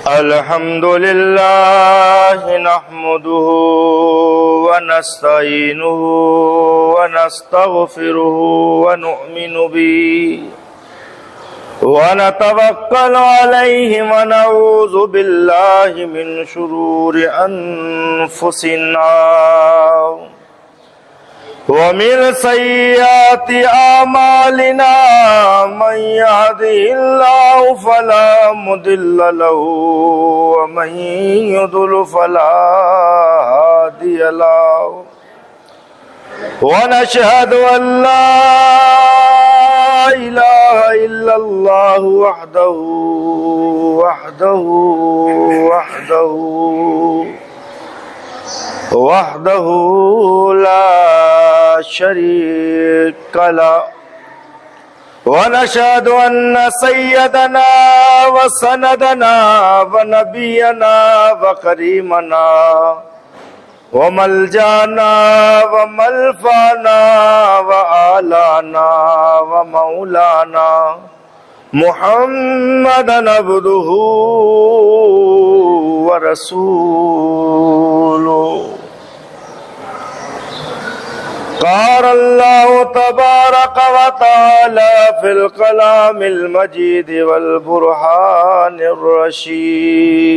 الحمد لله نحمده ونستعينه ونستغفره ونؤمن به ونتوكل عليه ونعوذ بالله من شرور أنفسنا ومن سيئات أعمالنا من يهده الله فلا مضل له ومن يضلل فلا هادي له ونشهد أن لا إله إلا الله وحده لا شريك له ونشهد أن سيدنا وسندنا ونبينا وكريمنا وملجانا وملفانا وآلانا ومولانا محمدا عبده ورسوله. قال الله تبارك وتعالى في الكلام المجيد والبرهان الرشيد: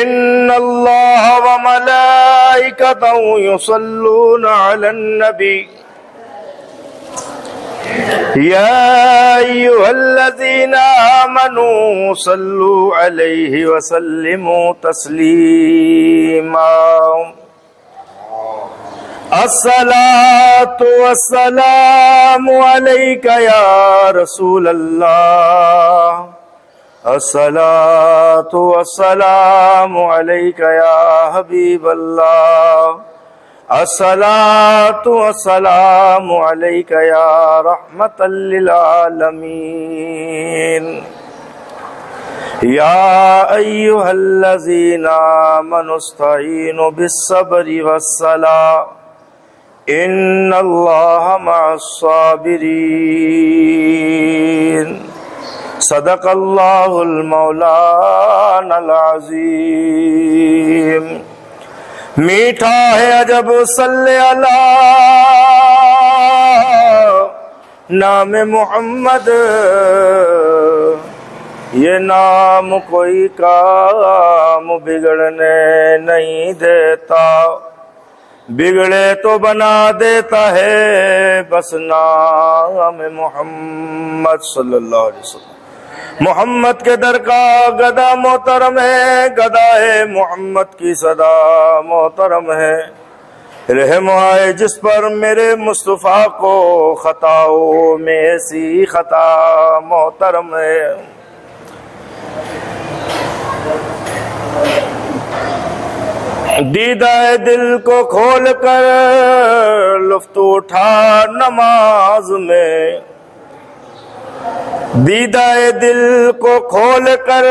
إن الله وملائكته يصلون على النبي يا أيها الذين آمنوا صلوا عليه وسلموا تسليما. الصلاة والسلام عليك يا رسول الله، الصلاة والسلام عليك يا حبيب الله، الصلاة والسلام عليك يا رحمة للعالمين. يا أيها الذين آمنوا استعينوا بالصبر والصلاة إن الله مع الصابرين. صدق الله المولانا العظيم. میٹھا ہے عجب صلی اللہ نام محمد، یہ نام کوئی کام بگڑنے نہیں دیتا، بگڑے تو بنا دیتا ہے بس نام محمد صلی اللہ علیہ وسلم. محمد کے در کا گدا محترم ہے، گدا ہے محمد کی صدا محترم ہے. رحم آئے جس پر میرے مصطفیٰ کو خطاؤں میں ایسی خطا محترم ہے. دیدہ دل کو کھول کر لطف اٹھا نماز میں، دیدہ دل کو کھول کر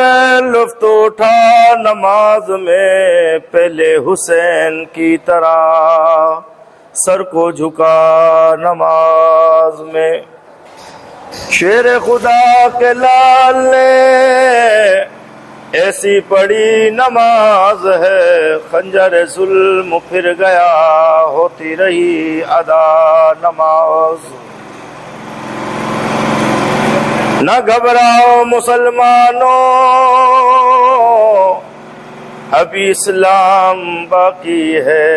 لطف اٹھا نماز میں، پہلے حسین کی طرح سر کو جھکا نماز میں. شیر خدا کے لال نے ایسی پڑی نماز ہے، خنجر ظلم پھر گیا ہوتی رہی ادا نماز. نہ گھبراؤ مسلمانوں ابھی اسلام باقی ہے،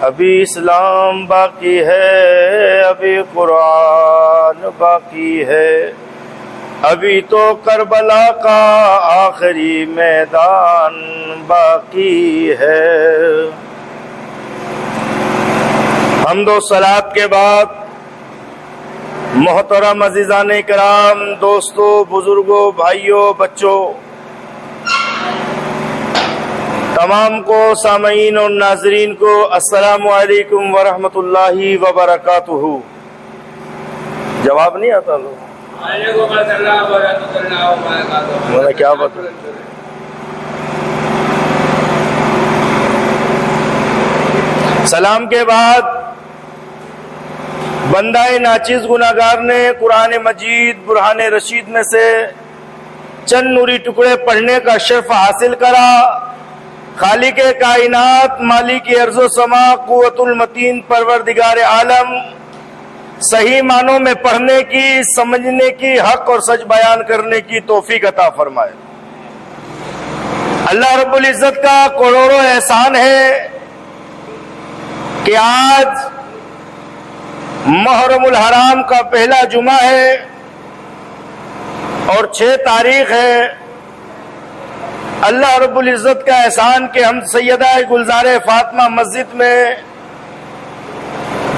ابھی اسلام باقی ہے، ابھی قرآن باقی ہے، ابھی تو کربلا کا آخری میدان باقی ہے. حمد و صلات کے بعد محترم عزیزان کرام، دوستو، بزرگوں، بھائیوں، بچوں، تمام کو سامعین اور ناظرین کو السلام علیکم ورحمۃ اللہ وبرکاتہ. جواب نہیں آتا لوگ؟ وعلیکم السلام ورحمۃ اللہ وبرکاتہ. میں کیا بتاؤں؟ سلام کے بعد بندہ ناچیز گناہگار نے قرآن مجید برہان رشید میں سے چند نوری ٹکڑے پڑھنے کا شرف حاصل کرا. خالق کائنات، مالک ارض و سما، قوت المتین، پروردگار عالم صحیح معنوں میں پڑھنے کی، سمجھنے کی، حق اور سچ بیان کرنے کی توفیق عطا فرمائے. اللہ رب العزت کا کروڑوں احسان ہے کہ آج محرم الحرام کا پہلا جمعہ ہے اور 6 تاریخ ہے. اللہ رب العزت کا احسان کہ ہم سیدہ گلزار فاطمہ مسجد میں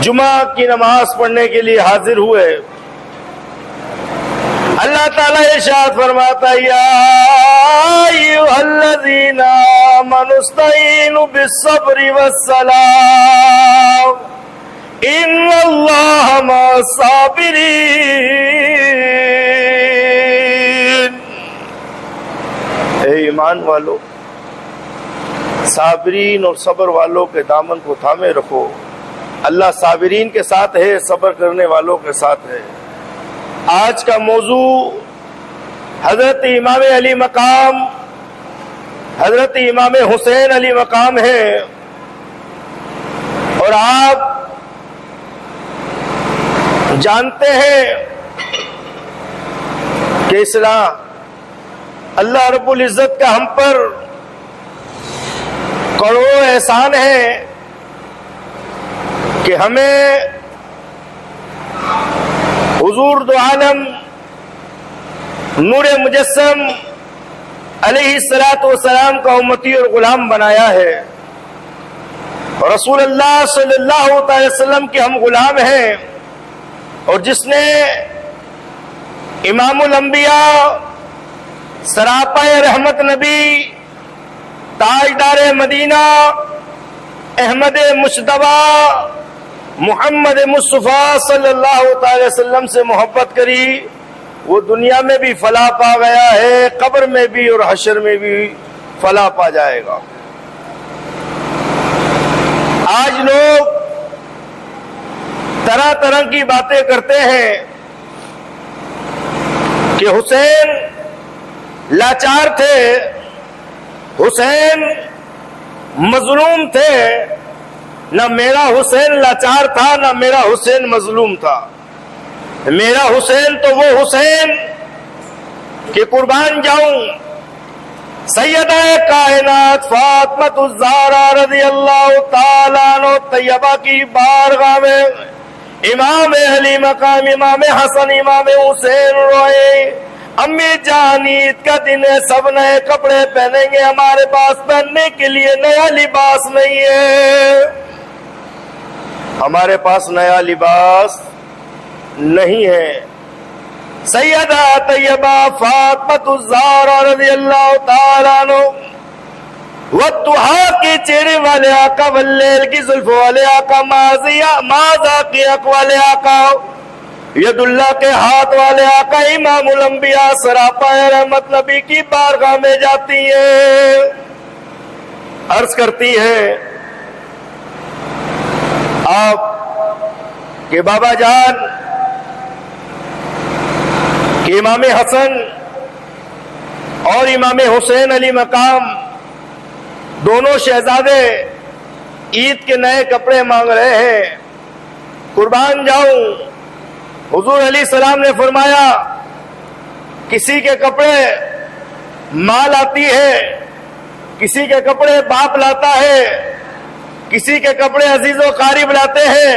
جمعہ کی نماز پڑھنے کے لیے حاضر ہوئے. اللہ تعالیٰ ارشاد فرماتا ہے یا ایھا الذین آمنوا استعینوا بالصبر والصلاۃ ان اللہ مع الصابرین. اے ایمان والو، صابرین اور صبر والوں کے دامن کو تھامے رکھو. اللہ صابرین کے ساتھ ہے، صبر کرنے والوں کے ساتھ ہے. آج کا موضوع حضرت امام علی مقام، حضرت امام حسین علی مقام ہے. اور آپ جانتے ہیں کہ اسلام اللہ رب العزت کا ہم پر کروڑوں احسان ہے کہ ہمیں حضور دو عالم نور مجسم علیہ الصلوۃ والسلام کا امتی اور غلام بنایا ہے. رسول اللہ صلی اللہ علیہ وسلم کے ہم غلام ہیں. اور جس نے امام الانبیاء، سراپا رحمت نبی، تاجدار مدینہ، احمد مجتبی محمد مصطفیٰ صلی اللہ تعالی وسلم سے محبت کری، وہ دنیا میں بھی فلاح پا گیا ہے، قبر میں بھی اور حشر میں بھی فلاح پا جائے گا. آج لوگ طرح طرح کی باتیں کرتے ہیں کہ حسین لاچار تھے، حسین مظلوم تھے. نہ میرا حسین لاچار تھا، نہ میرا حسین مظلوم تھا. میرا حسین تو وہ حسین کہ قربان جاؤں سیدہ کائنات فاطمہ الزہرا رضی اللہ تعالیٰ عنہ طیبہ کی بارگاہ میں امام علی مقام، امام حسن، امام حسین روئے، امی جان عید کا دن ہے، سب نئے کپڑے پہنیں گے، ہمارے پاس پہننے کے لیے نیا لباس نہیں ہے، ہمارے پاس نیا لباس نہیں ہے. سیدہ طیبہ فاطمہ الزہرا رضی اللہ تعالیٰ عنہ والضحیٰ کے چہرے والے آقا، واللیل کی زلف والے آقا، ماذا کی حق والے آقا، ید اللہ کے ہاتھ والے آقا، امام الانبیاء سراپا رحمت نبی کی بارگاہ میں جاتی ہیں، عرض کرتی ہیں آپ کہ بابا جان کہ امام حسن اور امام حسین علی مقام دونوں شہزادے عید کے نئے کپڑے مانگ رہے ہیں. قربان جاؤں حضور علیہ السلام نے فرمایا کسی کے کپڑے ماں لاتی ہے، کسی کے کپڑے باپ لاتا ہے، کسی کے کپڑے عزیز و قریب لاتے ہیں،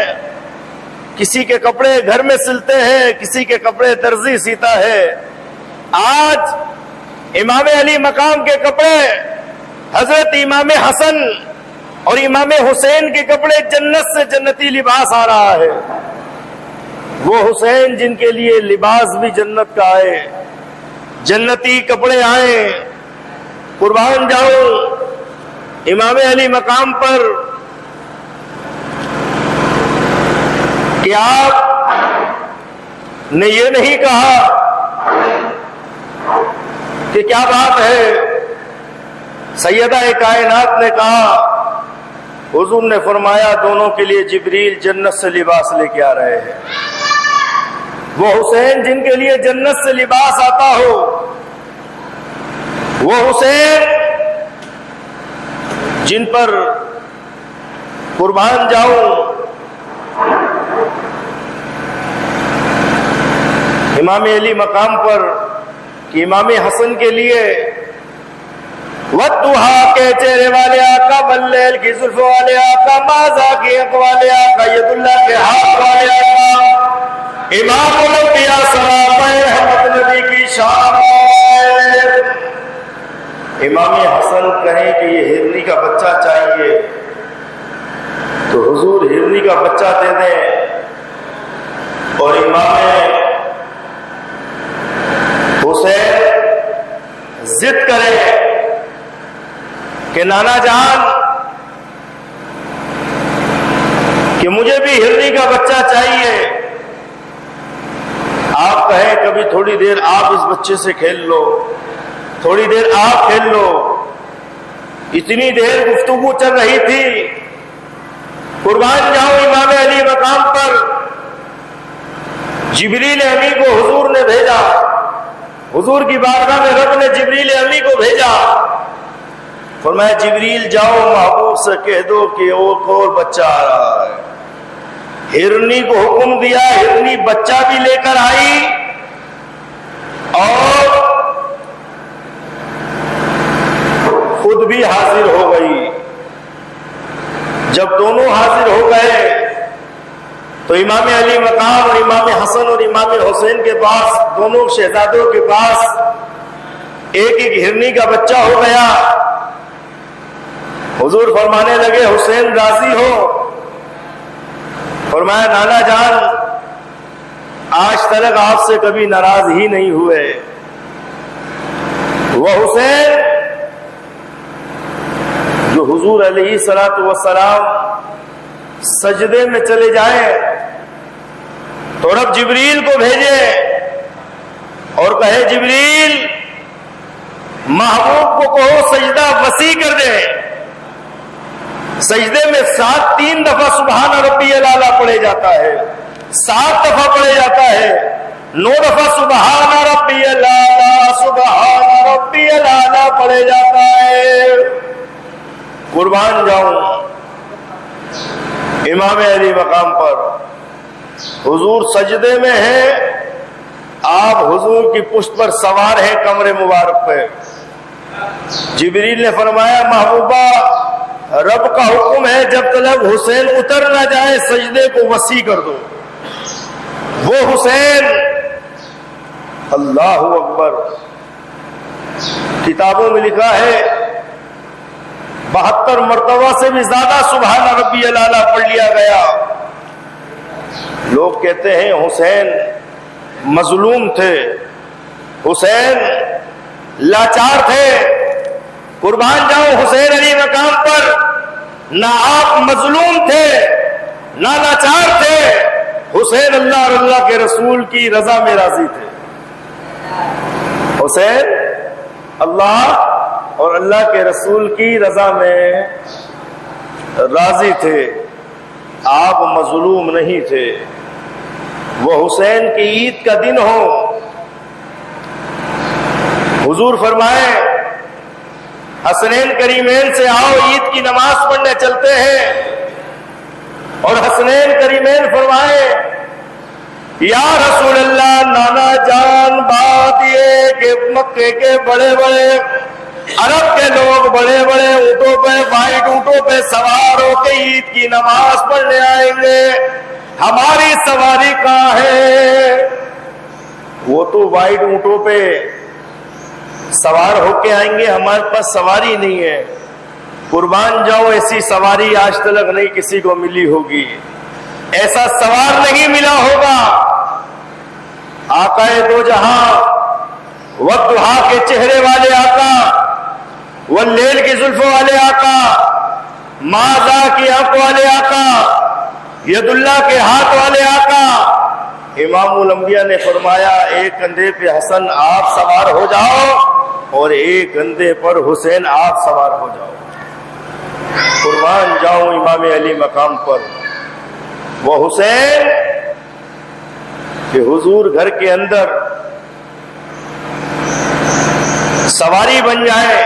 کسی کے کپڑے گھر میں سلتے ہیں، کسی کے کپڑے درزی سیتا ہے. آج امام علی مقام کے کپڑے، حضرت امام حسن اور امام حسین کے کپڑے، جنت سے جنتی لباس آ رہا ہے. وہ حسین جن کے لیے لباس بھی جنت کا آئے، جنتی کپڑے آئے. قربان جاؤں امام علی مقام پر کہ آپ نے یہ نہیں کہا کہ کیا بات ہے. سیدہ کائنات نے کہا حضور نے فرمایا دونوں کے لیے جبریل جنت سے لباس لے کے آ رہے ہیں۔ وہ حسین جن کے لیے جنت سے لباس آتا ہو، وہ حسین جن پر قربان جاؤں۔ امام علی مقام پر کہ امام حسن کے لیے وَالضُّحَىٰ کے چہرے والے آقا، واللیل کی زلف والے آقا، ماذا کی عق والے آقا، ید اللہ کے ہاتھ والے آقا، امام الانبیاء سراپا رحمت نبی کی شان۔ امام حسن کہیں کہ یہ ہرنی کا بچہ چاہیے تو حضور ہرنی کا بچہ دے دیں، اور امام حسین ضد کرے کہ نانا جان کہ مجھے بھی ہرنی کا بچہ چاہیے۔ آپ کہیں کبھی تھوڑی دیر آپ اس بچے سے کھیل لو، تھوڑی دیر آپ کھیل لو۔ اتنی دیر گفتگو چل رہی تھی، قربان جاؤ امام علی مقام پر جبریل امی کو حضور نے بھیجا، حضور کی بارگاہ میں رب نے جبریل امی کو بھیجا، فرمایا جبریل جاؤ محبوب سے کہہ دو کہ اور بچہ آ رہا ہے۔ ہرنی کو حکم دیا، ہرنی بچہ بھی لے کر آئی اور خود بھی حاضر ہو گئی۔ جب دونوں حاضر ہو گئے تو امام علی مقام اور امام حسن اور امام حسین کے پاس، دونوں شہزادوں کے پاس ایک ایک ہرنی کا بچہ ہو گیا۔ حضور فرمانے لگے حسین راضی ہو؟ فرمایا نانا جان آج تک آپ سے کبھی ناراض ہی نہیں ہوئے۔ وہ حسین جو حضور علیہ الصلوۃ والسلام سجدے میں چلے جائیں تو رب جبریل کو بھیجے اور کہے جبریل محبوب کو کہو سجدہ وسیع کر دے۔ سجدے میں 3 دفعہ سبحان ربی الاعلیٰ پڑھے جاتا ہے، 7 دفعہ پڑھے جاتا ہے، 9 دفعہ سبحان ربی الاعلیٰ سبحان ربی الاعلیٰ پڑھے جاتا ہے۔ قربان جاؤں امام علی مقام پر حضور سجدے میں ہیں، آپ حضور کی پشت پر سوار ہیں کمر مبارک پہ۔ جبریل نے فرمایا محبوبہ رب کا حکم ہے جب تک حسین اتر نہ جائے سجدے کو وسیع کر دو۔ وہ حسین اللہ اکبر، کتابوں میں لکھا ہے 72 مرتبہ سے بھی زیادہ سبحان ربی الاعلیٰ پڑھ لیا گیا۔ لوگ کہتے ہیں حسین مظلوم تھے، حسین لاچار تھے۔ قربان جاؤں حسین علی مقام پر نہ آپ مظلوم تھے نہ لاچار تھے، حسین اللہ اور اللہ کے رسول کی رضا میں راضی تھے۔ حسین اللہ اور اللہ کے رسول کی رضا میں راضی تھے، آپ مظلوم نہیں تھے۔ وہ حسین کی عید کا دن ہو، حضور فرمائے حسنین کریمین سے آؤ عید کی نماز پڑھنے چلتے ہیں، اور حسنین کریمین فرمائے یا رسول اللہ نانا جان بات یہ کہ مکے کے بڑے بڑے عرب کے لوگ بڑے بڑے اونٹوں پہ وائٹ اونٹوں پہ سوار ہو کے عید کی نماز پڑھنے آئیں گے، ہماری سواری کہاں ہے؟ وہ تو وائٹ اونٹوں پہ سوار ہو کے آئیں گے، ہمارے پاس سواری نہیں ہے۔ قربان جاؤ ایسی سواری آج تک نہیں کسی کو ملی ہوگی، ایسا سوار نہیں ملا ہوگا۔ آقا دو جہاں والضحیٰ کے چہرے والے آقا، واللیل کی زلفوں والے آقا، ماذا کی آنکھ والے آقا، ید اللہ کے ہاتھ والے آقا۔ امام الانبیاء نے فرمایا ایک کندھے پہ حسن آپ سوار ہو جاؤ اور ایک کندھے پر حسین آپ سوار ہو جاؤ۔ قربان جاؤں امام علی مقام پر، وہ حسین کہ حضور گھر کے اندر سواری بن جائے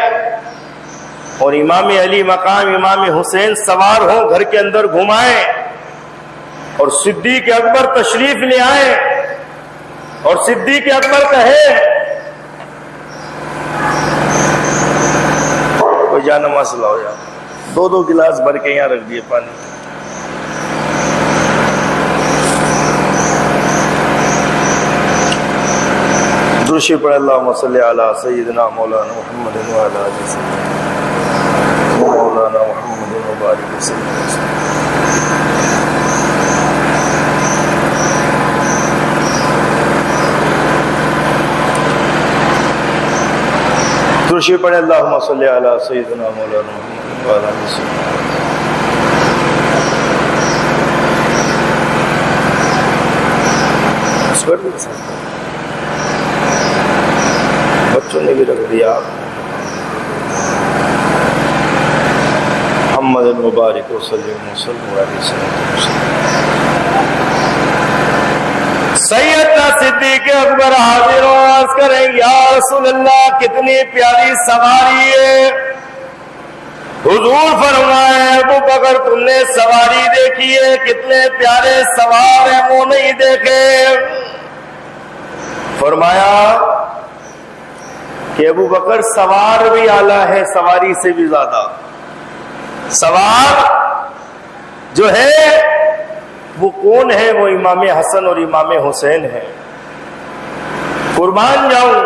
اور امام علی مقام امام حسین سوار ہوں، گھر کے اندر گھمائیں، اور صدیق اکبر تشریف لے آئیں اور صدیق اکبر کہے کوئی جا نماز لاؤ، جا دو گلاس بھر کے یہاں رکھ دیے پانی۔ درشی پڑھ اللہم صلی علی سیدنا مولانا محمد وعلی آلہ سیدنا مولانا محمد وبارک وسلم۔ درشی پڑھ اللہم صلی علی سیدنا مولانا محمد وعلی آلہ سیدنا۔ اس پر بھی سکتا بچوں نے بھی رکھ دیا۔ محمد المبارک وسلم وسلم علیہ وسلم۔ سیدنا صدیق اکبر حاضر و عرض کریں یا رسول اللہ کتنی پیاری سواری ہے۔ حضور فرمائے ابو بکر تم نے سواری دیکھی ہے، کتنے پیارے سوار ہیں وہ نہیں دیکھے۔ فرمایا کہ ابو بکر سوار بھی اعلیٰ ہے سواری سے بھی زیادہ۔ سوار جو ہے وہ کون ہے؟ وہ امام حسن اور امام حسین ہے۔ قربان جاؤں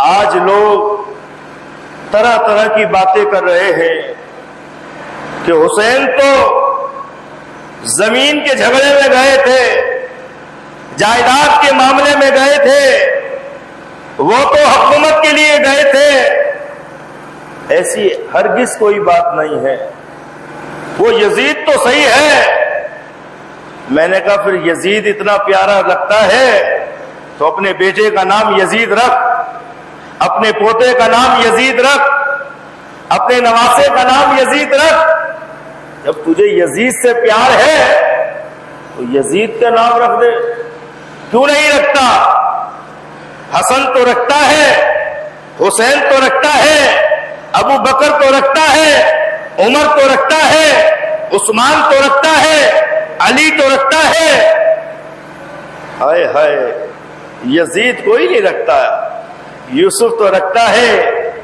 آج لوگ طرح طرح کی باتیں کر رہے ہیں کہ حسین تو زمین کے جھگڑے میں گئے تھے، جائیداد کے معاملے میں گئے تھے، وہ تو حکومت کے لیے گئے تھے۔ ایسی ہرگز کوئی بات نہیں ہے۔ وہ یزید تو صحیح ہے۔ میں نے کہا پھر یزید اتنا پیارا لگتا ہے تو اپنے بیٹے کا نام یزید رکھ، اپنے پوتے کا نام یزید رکھ، اپنے نواسے کا نام یزید رکھ۔ جب تجھے یزید سے پیار ہے تو یزید کا نام رکھ دے، کیوں نہیں رکھتا؟ حسن تو رکھتا ہے، حسین تو رکھتا ہے، ابو بکر تو رکھتا ہے، عمر تو رکھتا ہے، عثمان تو رکھتا ہے، علی تو رکھتا ہے۔ ہائے ہائے یزید کوئی نہیں رکھتا۔ یوسف تو رکھتا ہے،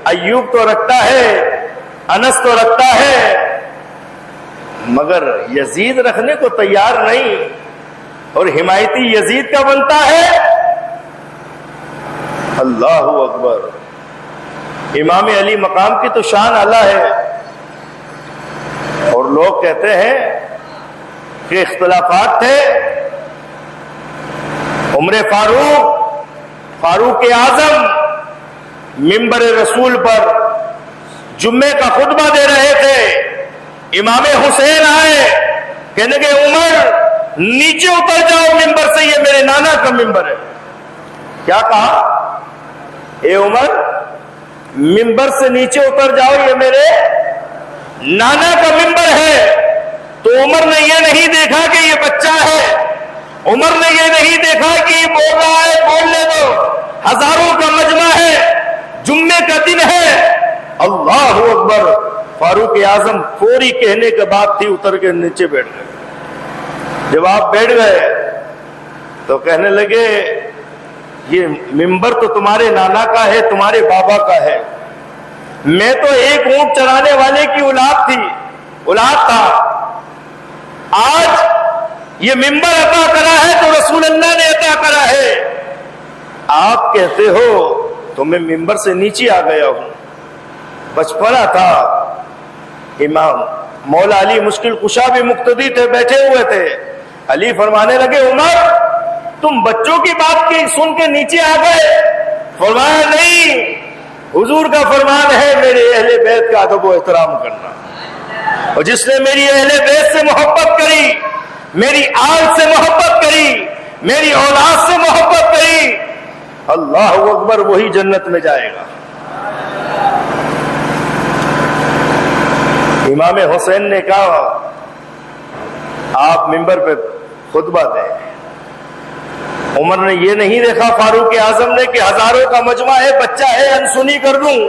ایوب تو رکھتا ہے، انس تو رکھتا ہے، مگر یزید رکھنے کو تیار نہیں، اور حمایتی یزید کا بنتا ہے۔ اللہ اکبر۔ امام علی مقام کی تو شان اعلیٰ ہے، اور لوگ کہتے ہیں کہ اختلافات تھے۔ عمر فاروق اعظم منبر رسول پر جمعے کا خطبہ دے رہے تھے، امام حسین آئے کہنے کہ عمر نیچے اتر جاؤ ممبر سے، یہ میرے نانا کا ممبر ہے۔ کیا کہا؟ اے عمر ممبر سے نیچے اتر جاؤ، یہ میرے نانا کا ممبر ہے۔ تو عمر نے یہ نہیں دیکھا کہ یہ بچہ ہے، عمر نے یہ نہیں دیکھا کہ یہ بول رہا ہے، بولنے دو، ہزاروں کا مجمع ہے، جمعے کا دن ہے۔ اللہ اکبر۔ فاروق اعظم فوری کہنے کے بعد تھی اتر کے نیچے بیٹھ گئے۔ جب آپ بیٹھ گئے تو کہنے لگے یہ ممبر تو تمہارے نانا کا ہے، تمہارے بابا کا ہے، میں تو ایک اونٹ چرانے والے کی اولاد تھا، آج یہ ممبر عطا کرا ہے تو رسول اللہ نے عطا کرا ہے، آپ کہتے ہو تو میں ممبر سے نیچے آ گیا ہوں۔ بچپنا تھا۔ امام مولا علی مشکل کشا بھی مقتدی تھے، بیٹھے ہوئے تھے۔ علی فرمانے لگے عمر تم بچوں کی بات کی سن کے نیچے آ گئے؟ فرمایا نہیں، حضور کا فرمان ہے میرے اہل بیت کا ادب و احترام کرنا، اور جس نے میری اہل بیت سے محبت کری، میری آل سے محبت کری، میری اولاد سے محبت کری، اللہ اکبر، وہی جنت میں جائے گا۔ امام حسین نے کہا آپ منبر پہ خطبہ دیں. عمر نے یہ نہیں دیکھا فاروق اعظم نے کہ ہزاروں کا مجمع ہے، بچہ ہے، انسنی کر دوں.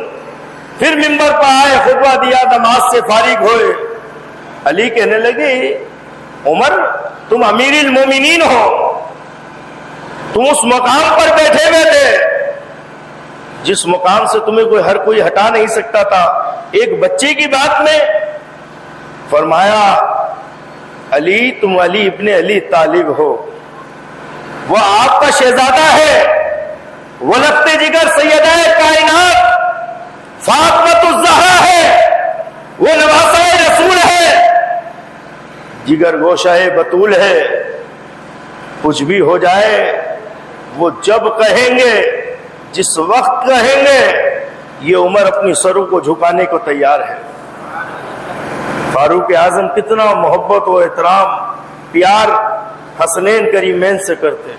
پھر منبر پر آئے، خطبہ دیا، نماز سے فارغ ہوئے. علی کہنے لگے عمر تم امیر المومنین ہو، تم اس مقام پر بیٹھے ہوئے تھے جس مقام سے تمہیں ہر کوئی ہٹا نہیں سکتا تھا. ایک بچے کی بات میں فرمایا علی تم علی ابن علی طالب ہو، وہ آپ کا شہزادہ ہے، وہ لخت جگر سیدہ کائنات فاطمۃ الزہرا ہے، وہ نواسہ رسول ہے، جگر گوشہ بطول ہے. کچھ بھی ہو جائے وہ جب کہیں گے، جس وقت کہیں گے، یہ عمر اپنی سروں کو جھکانے کو تیار ہے. فاروق اعظم کتنا محبت و احترام پیار حسنین کریمین سے کرتے.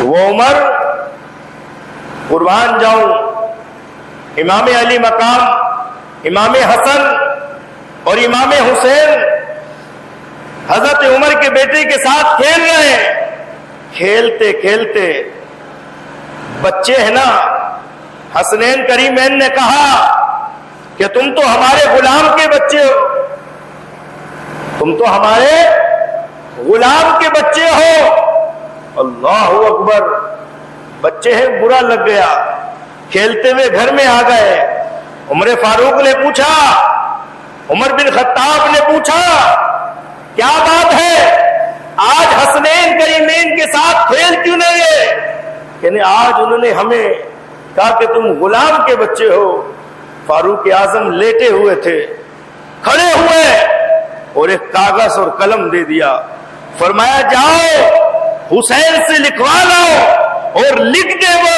وہ عمر قربان جاؤں امام علی مقام امام حسن اور امام حسین حضرت عمر کے بیٹے کے ساتھ کھیل رہے ہیں. کھیلتے کھیلتے بچے ہیں نا، حسنین کریمین نے کہا کہ تم تو ہمارے غلام کے بچے ہو، تم تو ہمارے غلام کے بچے ہو. اللہ اکبر. بچے ہیں، برا لگ گیا. کھیلتے ہوئے گھر میں آ گئے. عمر فاروق نے پوچھا، عمر بن خطاب نے پوچھا کیا بات ہے، آج حسنین کریمین کے ساتھ کھیل کیوں نہیں ہے؟ یعنی آج انہوں نے ہمیں کہا کہ تم غلام کے بچے ہو. فاروق اعظم لیٹے ہوئے تھے، کھڑے ہوئے اور ایک کاغذ اور قلم دے دیا. فرمایا جاؤ حسین سے لکھوا لاؤ اور لکھ دے وہ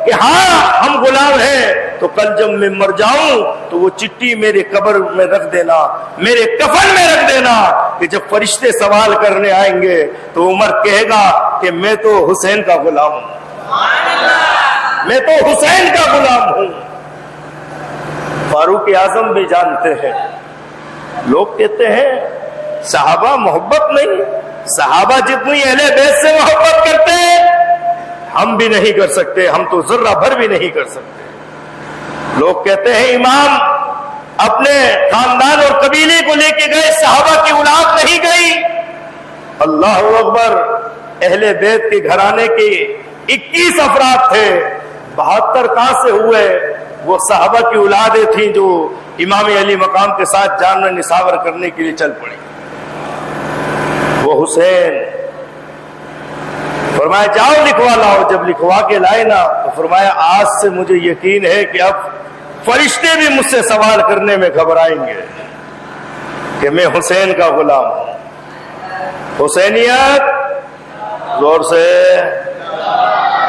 کہ ہاں ہم غلام ہیں. تو کل جب میں مر جاؤں تو وہ چٹھی میرے قبر میں رکھ دینا، میرے کفن میں رکھ دینا، کہ جب فرشتے سوال کرنے آئیں گے تو عمر کہے گا کہ میں تو حسین کا غلام ہوں، میں تو حسین کا غلام ہوں. فاروق اعظم بھی جانتے ہیں. لوگ کہتے ہیں صحابہ محبت نہیں، صحابہ جتنی اہل بیت سے محبت کرتے ہیں ہم بھی نہیں کر سکتے، ہم تو ذرہ بھر بھی نہیں کر سکتے. لوگ کہتے ہیں امام اپنے خاندان اور قبیلے کو لے کے گئے، صحابہ کی اولاد نہیں گئی. اللہ اکبر. اہل بیت کے گھرانے کے 21 افراد تھے، 72 کہاں سے ہوئے؟ وہ صحابہ کی اولادیں تھیں جو امام علی مقام کے ساتھ جان نثار کرنے کے لیے چل پڑی. وہ حسین. فرمایا جاؤ لکھوا لاؤ. جب لکھوا کے لائے نا تو فرمایا آج سے مجھے یقین ہے کہ اب فرشتے بھی مجھ سے سوال کرنے میں گھبرائیں گے کہ میں حسین کا غلام ہوں. حسینیت زور سے،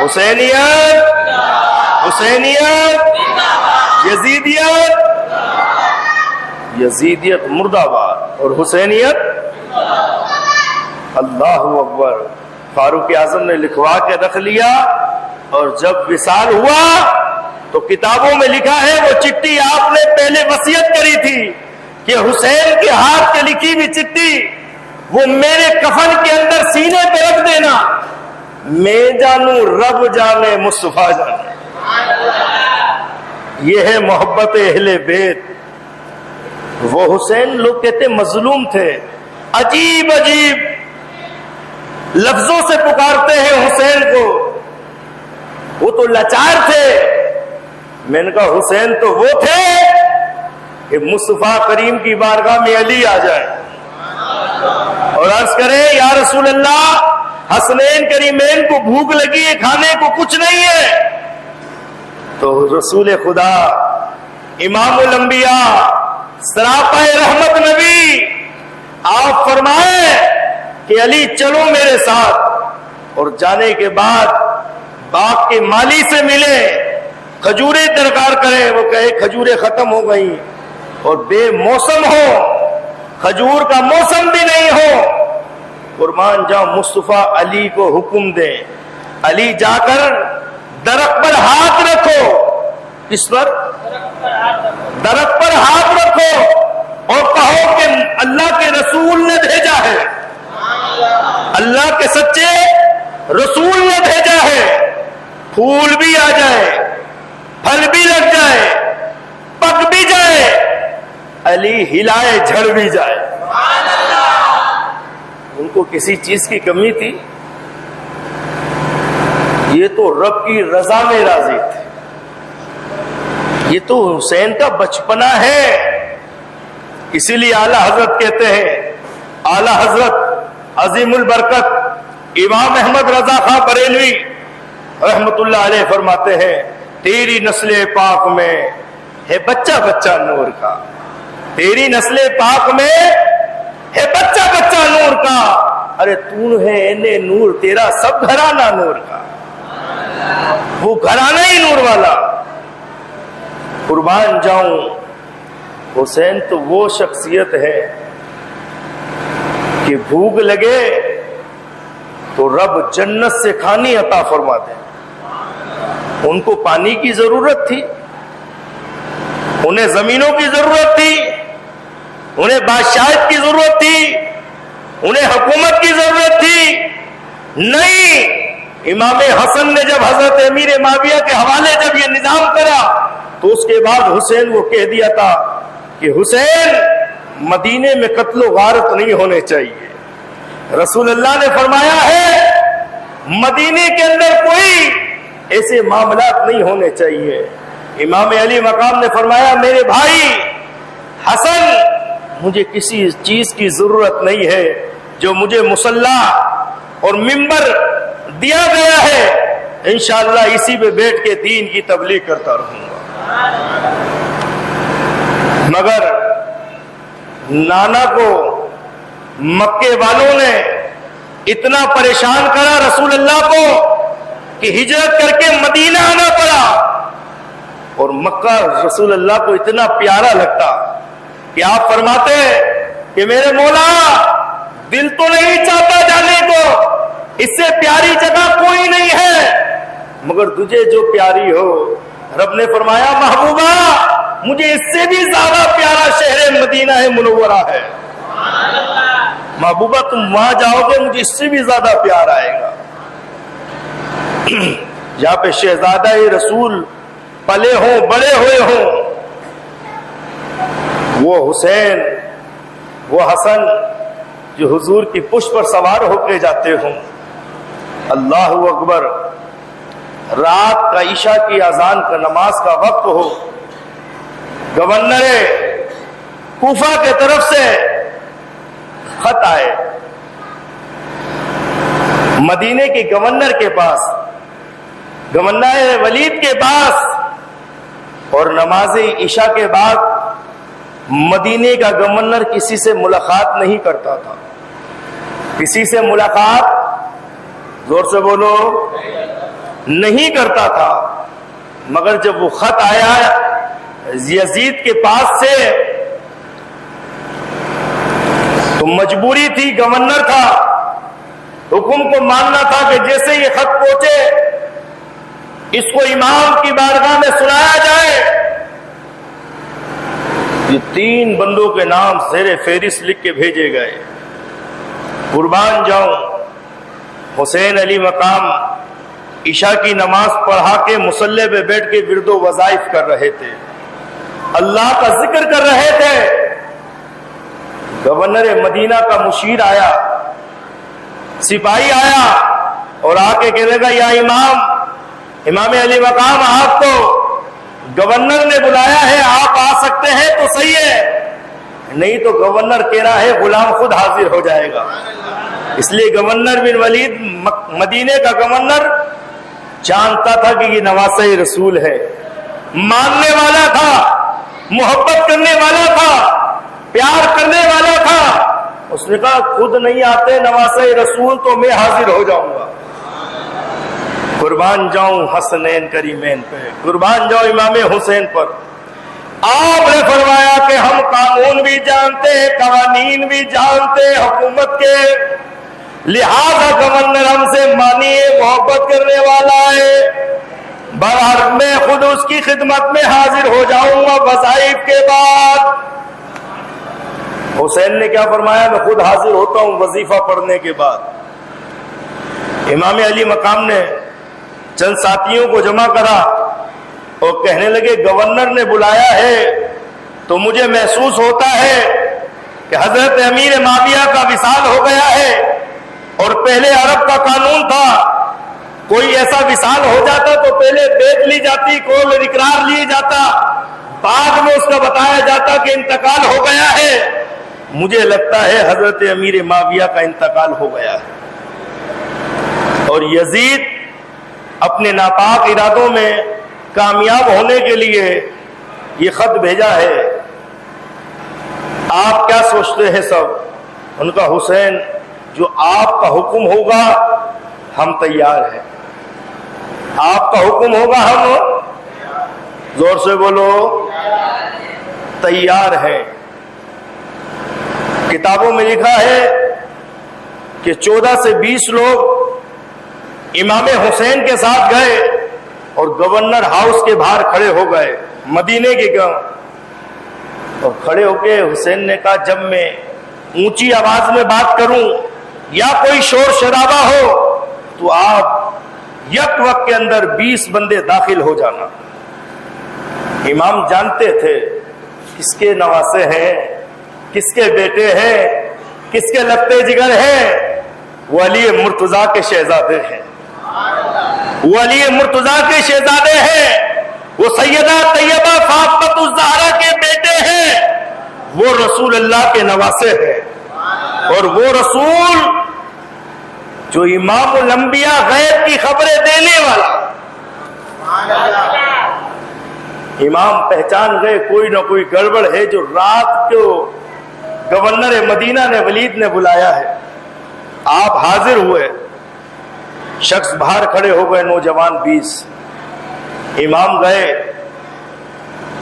حسینیت، حسینیت، یزیدیت، یزیدیت مرد آباد اور حسینیت. اللہ اکبر. فاروق اعظم نے لکھوا کے رکھ لیا اور جب وصال ہوا تو کتابوں میں لکھا ہے وہ چٹھی آپ نے پہلے وصیت کری تھی کہ حسین کے ہاتھ سے لکھی ہوئی چٹھی وہ میرے کفن کے اندر سینے پہ رکھ دینا. میں جانوں رب جانے مصطفیٰ جانے. یہ ہے محبت اہل بیت. وہ حسین لوگ کہتے مظلوم تھے، عجیب عجیب لفظوں سے پکارتے ہیں حسین کو. وہ تو لاچار تھے. میں نے کہا حسین تو وہ تھے کہ مصطفیٰ کریم کی بارگاہ میں علی آ جائے اور عرض کرے یا رسول اللہ حسنین کریمین کو بھوک لگی ہے، کھانے کو کچھ نہیں ہے. تو رسول خدا امام الانبیاء سراپا رحمت نبی آپ فرمائے کہ علی چلو میرے ساتھ. اور جانے کے بعد باغ کے مالی سے ملے، کھجوریں درکار کرے. وہ کہے کھجوریں ختم ہو گئی اور بے موسم ہو، کھجور کا موسم بھی نہیں ہو. قربان جاؤ مصطفیٰ علی کو حکم دے، علی جا کر درخت پر ہاتھ رکھو. کس پر؟ درخت پر ہاتھ رکھو اور کہو کہ اللہ کے رسول نے بھیجا ہے، اللہ کے سچے رسول نے بھیجا ہے، پھول بھی آ جائے، پھل بھی لگ جائے، پک بھی جائے، علی ہلائے جھڑ بھی جائے۔ ان کو کسی چیز کی کمی تھی؟ یہ تو رب کی رضا میں راضی تھے۔ یہ تو حسین کا بچپنا ہے، اسی لیے اعلیٰ حضرت کہتے ہیں، اعلیٰ حضرت عظیم البرکت امام احمد رضا خان بریلوی رحمت اللہ علیہ فرماتے ہیں، تیری نسل پاک میں ہے بچہ بچہ نور کا، تیری نسل پاک میں ہے بچہ بچہ نور کا، ارے تو ہے اے نور، تیرا سب گھرانہ نور کا، وہ گھرانہ ہی نور والا۔ قربان جاؤں، حسین تو وہ شخصیت ہے کہ بھوک لگے تو رب جنت سے کھانی عطا فرما دے۔ ان کو پانی کی ضرورت تھی، انہیں زمینوں کی ضرورت تھی، انہیں بادشاہت کی ضرورت تھی، انہیں حکومت کی ضرورت تھی؟ نہیں، امام حسن نے جب حضرت امیر معاویہ کے حوالے جب یہ نظام کرا تو اس کے بعد حسین کو کہہ دیا تھا کہ حسین، مدینے میں قتل و غارت نہیں ہونے چاہیے۔ رسول اللہ نے فرمایا ہے مدینے کے اندر کوئی ایسے معاملات نہیں ہونے چاہیے۔ امام علی مقام نے فرمایا میرے بھائی حسن، مجھے کسی چیز کی ضرورت نہیں ہے، جو مجھے مصلی اور ممبر دیا گیا ہے انشاءاللہ اسی پہ بیٹھ کے دین کی تبلیغ کرتا رہوں گا۔ مگر نانا کو مکے والوں نے اتنا پریشان کرا رسول اللہ کو کہ ہجرت کر کے مدینہ آنا پڑا، اور مکہ رسول اللہ کو اتنا پیارا لگتا کہ آپ فرماتے کہ میرے مولا دل تو نہیں چاہتا جانے کو، اس سے پیاری جگہ کوئی نہیں ہے، مگر تجھے جو پیاری ہو۔ رب نے فرمایا محبوبہ مجھے اس سے بھی زیادہ پیارا شہر مدینہ منورہ ہے، محبوبہ تم وہاں جاؤ گے مجھے اس سے بھی زیادہ پیار آئے گا۔ جہاں پہ شہزادہ رسول پلے ہوں، بڑے ہوئے ہوں، وہ حسین، وہ حسن جو حضور کی پشت پر سوار ہو کے جاتے ہوں۔ اللہ اکبر، رات کا عشاء کی اذان کا نماز کا وقت ہو، گورنر کوفہ کے طرف سے خط آئے مدینے کے گورنر کے پاس، گورنر ولید کے پاس، اور نماز عشاء کے بعد مدینے کا گورنر کسی سے ملاقات نہیں کرتا تھا، کسی سے ملاقات، زور سے بولو، نہیں کرتا تھا۔ مگر جب وہ خط آیا یزید کے پاس سے تو مجبوری تھی، گورنر تھا، حکم کو ماننا تھا کہ جیسے یہ خط پہنچے اس کو امام کی بارگاہ میں سنایا جائے۔ یہ 3 بندوں کے نام زیر فہرست لکھ کے بھیجے گئے۔ قربان جاؤں، حسین علی مقام عشاء کی نماز پڑھا کے مصلی پہ بیٹھ کے ورد و وظائف کر رہے تھے، اللہ کا ذکر کر رہے تھے۔ گورنر مدینہ کا مشیر آیا، سپاہی آیا اور آ کے کہنے گا یا امام علی مقام، آپ کو گورنر نے بلایا ہے، آپ آ سکتے ہیں تو صحیح ہے، نہیں تو گورنر کہہ رہا ہے غلام خود حاضر ہو جائے گا۔ اس لیے گورنر بن ولید مدینے کا گورنر جانتا تھا کہ یہ نواسہ رسول ہے، ماننے والا تھا، محبت کرنے والا تھا، پیار کرنے والا تھا۔ اس نے کہا خود نہیں آتے نواسہ رسول تو میں حاضر ہو جاؤں گا۔ قربان جاؤں حسنین کریمین پہ، قربان جاؤں امام حسین پر۔ آپ نے فرمایا کہ ہم قانون بھی جانتے، قوانین بھی جانتے حکومت کے، لہذا گورنر ہم سے مانیے، محبت کرنے والا ہے، بہر میں خود اس کی خدمت میں حاضر ہو جاؤں گا وظائف کے بعد۔ حسین نے کیا فرمایا؟ میں خود حاضر ہوتا ہوں وظیفہ پڑھنے کے بعد۔ امام علی مقام نے چند ساتھیوں کو جمع کرا اور کہنے لگے گورنر نے بلایا ہے تو مجھے محسوس ہوتا ہے کہ حضرت امیر معاویہ کا وصال ہو گیا ہے، اور پہلے عرب کا قانون تھا کوئی ایسا وصال ہو جاتا تو پہلے بیت لی جاتی، کول اقرار لیے جاتا، بعد میں اس کا بتایا جاتا کہ انتقال ہو گیا ہے۔ مجھے لگتا ہے حضرت امیر معاویہ کا انتقال ہو گیا ہے، اور یزید اپنے ناپاک ارادوں میں کامیاب ہونے کے لیے یہ خط بھیجا ہے۔ آپ کیا سوچتے ہیں سب؟ ان کا حسین جو آپ کا حکم ہوگا ہم تیار ہیں، آپ کا حکم ہوگا ہم، زور سے بولو، تیار ہیں۔ کتابوں میں لکھا ہے کہ 14 سے 20 لوگ امام حسین کے ساتھ گئے اور گورنر ہاؤس کے باہر کھڑے ہو گئے، مدینے کے گاؤں، اور کھڑے ہو کے حسین نے کہا جب میں اونچی آواز میں بات کروں یا کوئی شور شرابہ ہو تو آپ یک وقت کے اندر 20 بندے داخل ہو جانا۔ امام جانتے تھے کس کے نواسے ہیں، کس کے بیٹے ہیں، کس کے لگتے جگر ہیں، وہ علی مرتضیٰ کے شہزادے ہیں، وہ علی مرتضیٰ کے شہزادے ہیں، وہ سیدہ طیبہ فاطمہ الزہرا کے بیٹے ہیں، وہ رسول اللہ کے نواسے ہیں، اور وہ رسول جو امام الانبیاء غیب کی خبریں دینے والا۔ امام پہچان گئے کوئی نہ کوئی گڑبڑ ہے جو رات کو گورنر مدینہ نے ولید نے بلایا ہے۔ آپ حاضر ہوئے، شخص باہر کھڑے ہو گئے، نوجوان 20۔ امام گئے،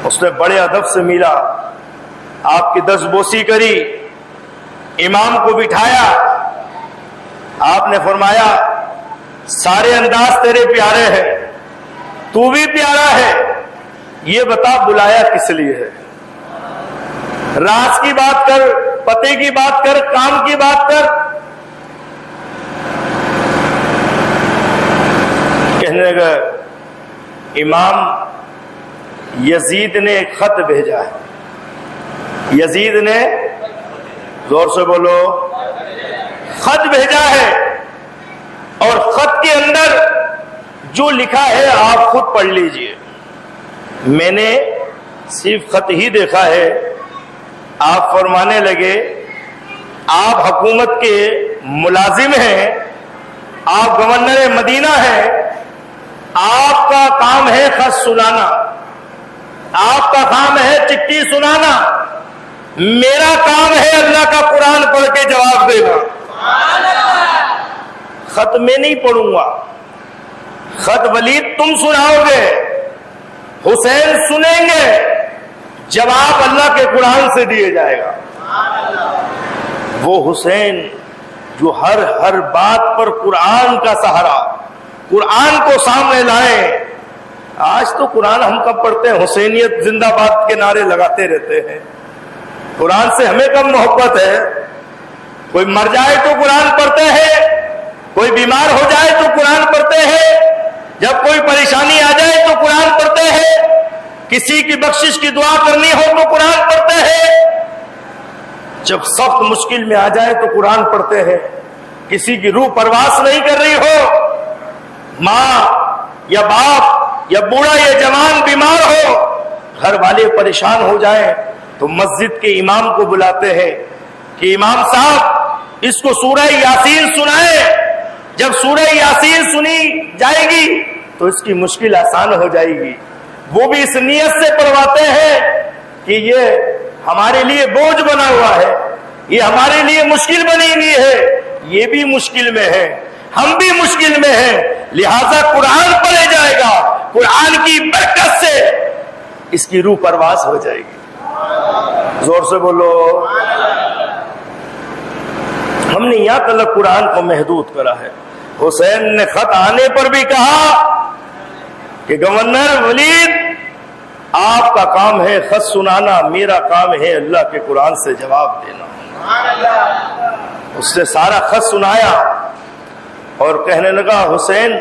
اس نے بڑے ادب سے ملا، آپ کی دستبوسی کری، امام کو بٹھایا، آپ نے فرمایا سارے انداز تیرے پیارے ہیں، تو بھی پیارا ہے، یہ بتا بلایا کس لیے ہے؟ راز کی بات کر، پتے کی بات کر، کام کی بات کر۔ کہنے لگا امام یزید نے ایک خط بھیجا ہے، یزید نے، زور سے بولو، خط بھیجا ہے، اور خط کے اندر جو لکھا ہے آپ خود پڑھ لیجئے۔ میں نے صرف خط ہی دیکھا ہے۔ آپ فرمانے لگے آپ حکومت کے ملازم ہیں، آپ گورنر مدینہ ہیں، آپ کا کام ہے خط سنانا، آپ کا کام ہے چٹھی سنانا، میرا کام ہے اللہ کا قرآن پڑھ کے جواب دینا۔ خط میں نہیں پڑھوں گا، خط ولید تم سناؤ گے، حسین سنیں گے، جواب اللہ کے قرآن سے دیے جائے گا۔ وہ حسین جو ہر بات پر قرآن کا سہارا، قرآن کو سامنے لائے۔ آج تو قرآن ہم کب پڑھتے ہیں؟ حسینیت زندہ باد کے نعرے لگاتے رہتے ہیں۔ قرآن سے ہمیں کب محبت ہے؟ کوئی مر جائے تو قرآن پڑھتے ہیں، کوئی بیمار ہو جائے تو قرآن پڑھتے ہیں، جب کوئی پریشانی آ جائے تو قرآن پڑھتے ہیں، کسی کی بخشش کی دعا کرنی ہو تو قرآن پڑھتے ہیں، جب سخت مشکل میں آ جائے تو قرآن پڑھتے ہیں، کسی کی روح پرواز نہیں کر رہی ہو، ماں یا باپ یا بوڑھا یا جوان بیمار ہو، گھر والے پریشان ہو جائیں تو مسجد کے امام کو بلاتے ہیں کہ امام صاحب اس کو سورہ یاسین سنائے۔ جب سورہ یاسین سنی جائے گی تو اس کی مشکل آسان ہو جائے گی۔ وہ بھی اس نیت سے پڑھواتے ہیں کہ یہ ہمارے لیے بوجھ بنا ہوا ہے، یہ ہمارے لیے مشکل بنی ہوئی ہے، یہ بھی مشکل میں ہے، ہم بھی مشکل میں ہیں، لہذا قرآن پڑھے جائے گا، قرآن کی برکت سے اس کی روح پرواز ہو جائے گی۔ زور سے بولو۔ ہم نے یہاں تک قرآن کو محدود کرا ہے۔ حسین نے خط آنے پر بھی کہا کہ گورنر ولید آپ کا کام ہے خط سنانا، میرا کام ہے اللہ کے قرآن سے جواب دینا۔ اس نے سارا خط سنایا اور کہنے لگا حسین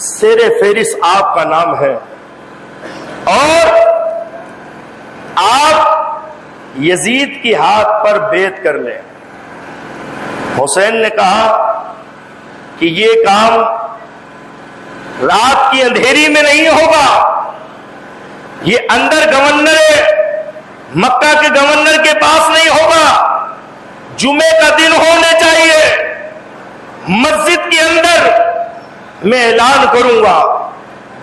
سیر فہرست آپ کا نام ہے اور آپ یزید کی ہاتھ پر بیعت کر لیں۔ حسین نے کہا کہ یہ کام رات کی اندھیری میں نہیں ہوگا، یہ اندر گورنر مکہ کے گورنر کے پاس نہیں ہوگا، جمعے کا دن ہونے چاہیے، مسجد کے اندر میں اعلان کروں گا،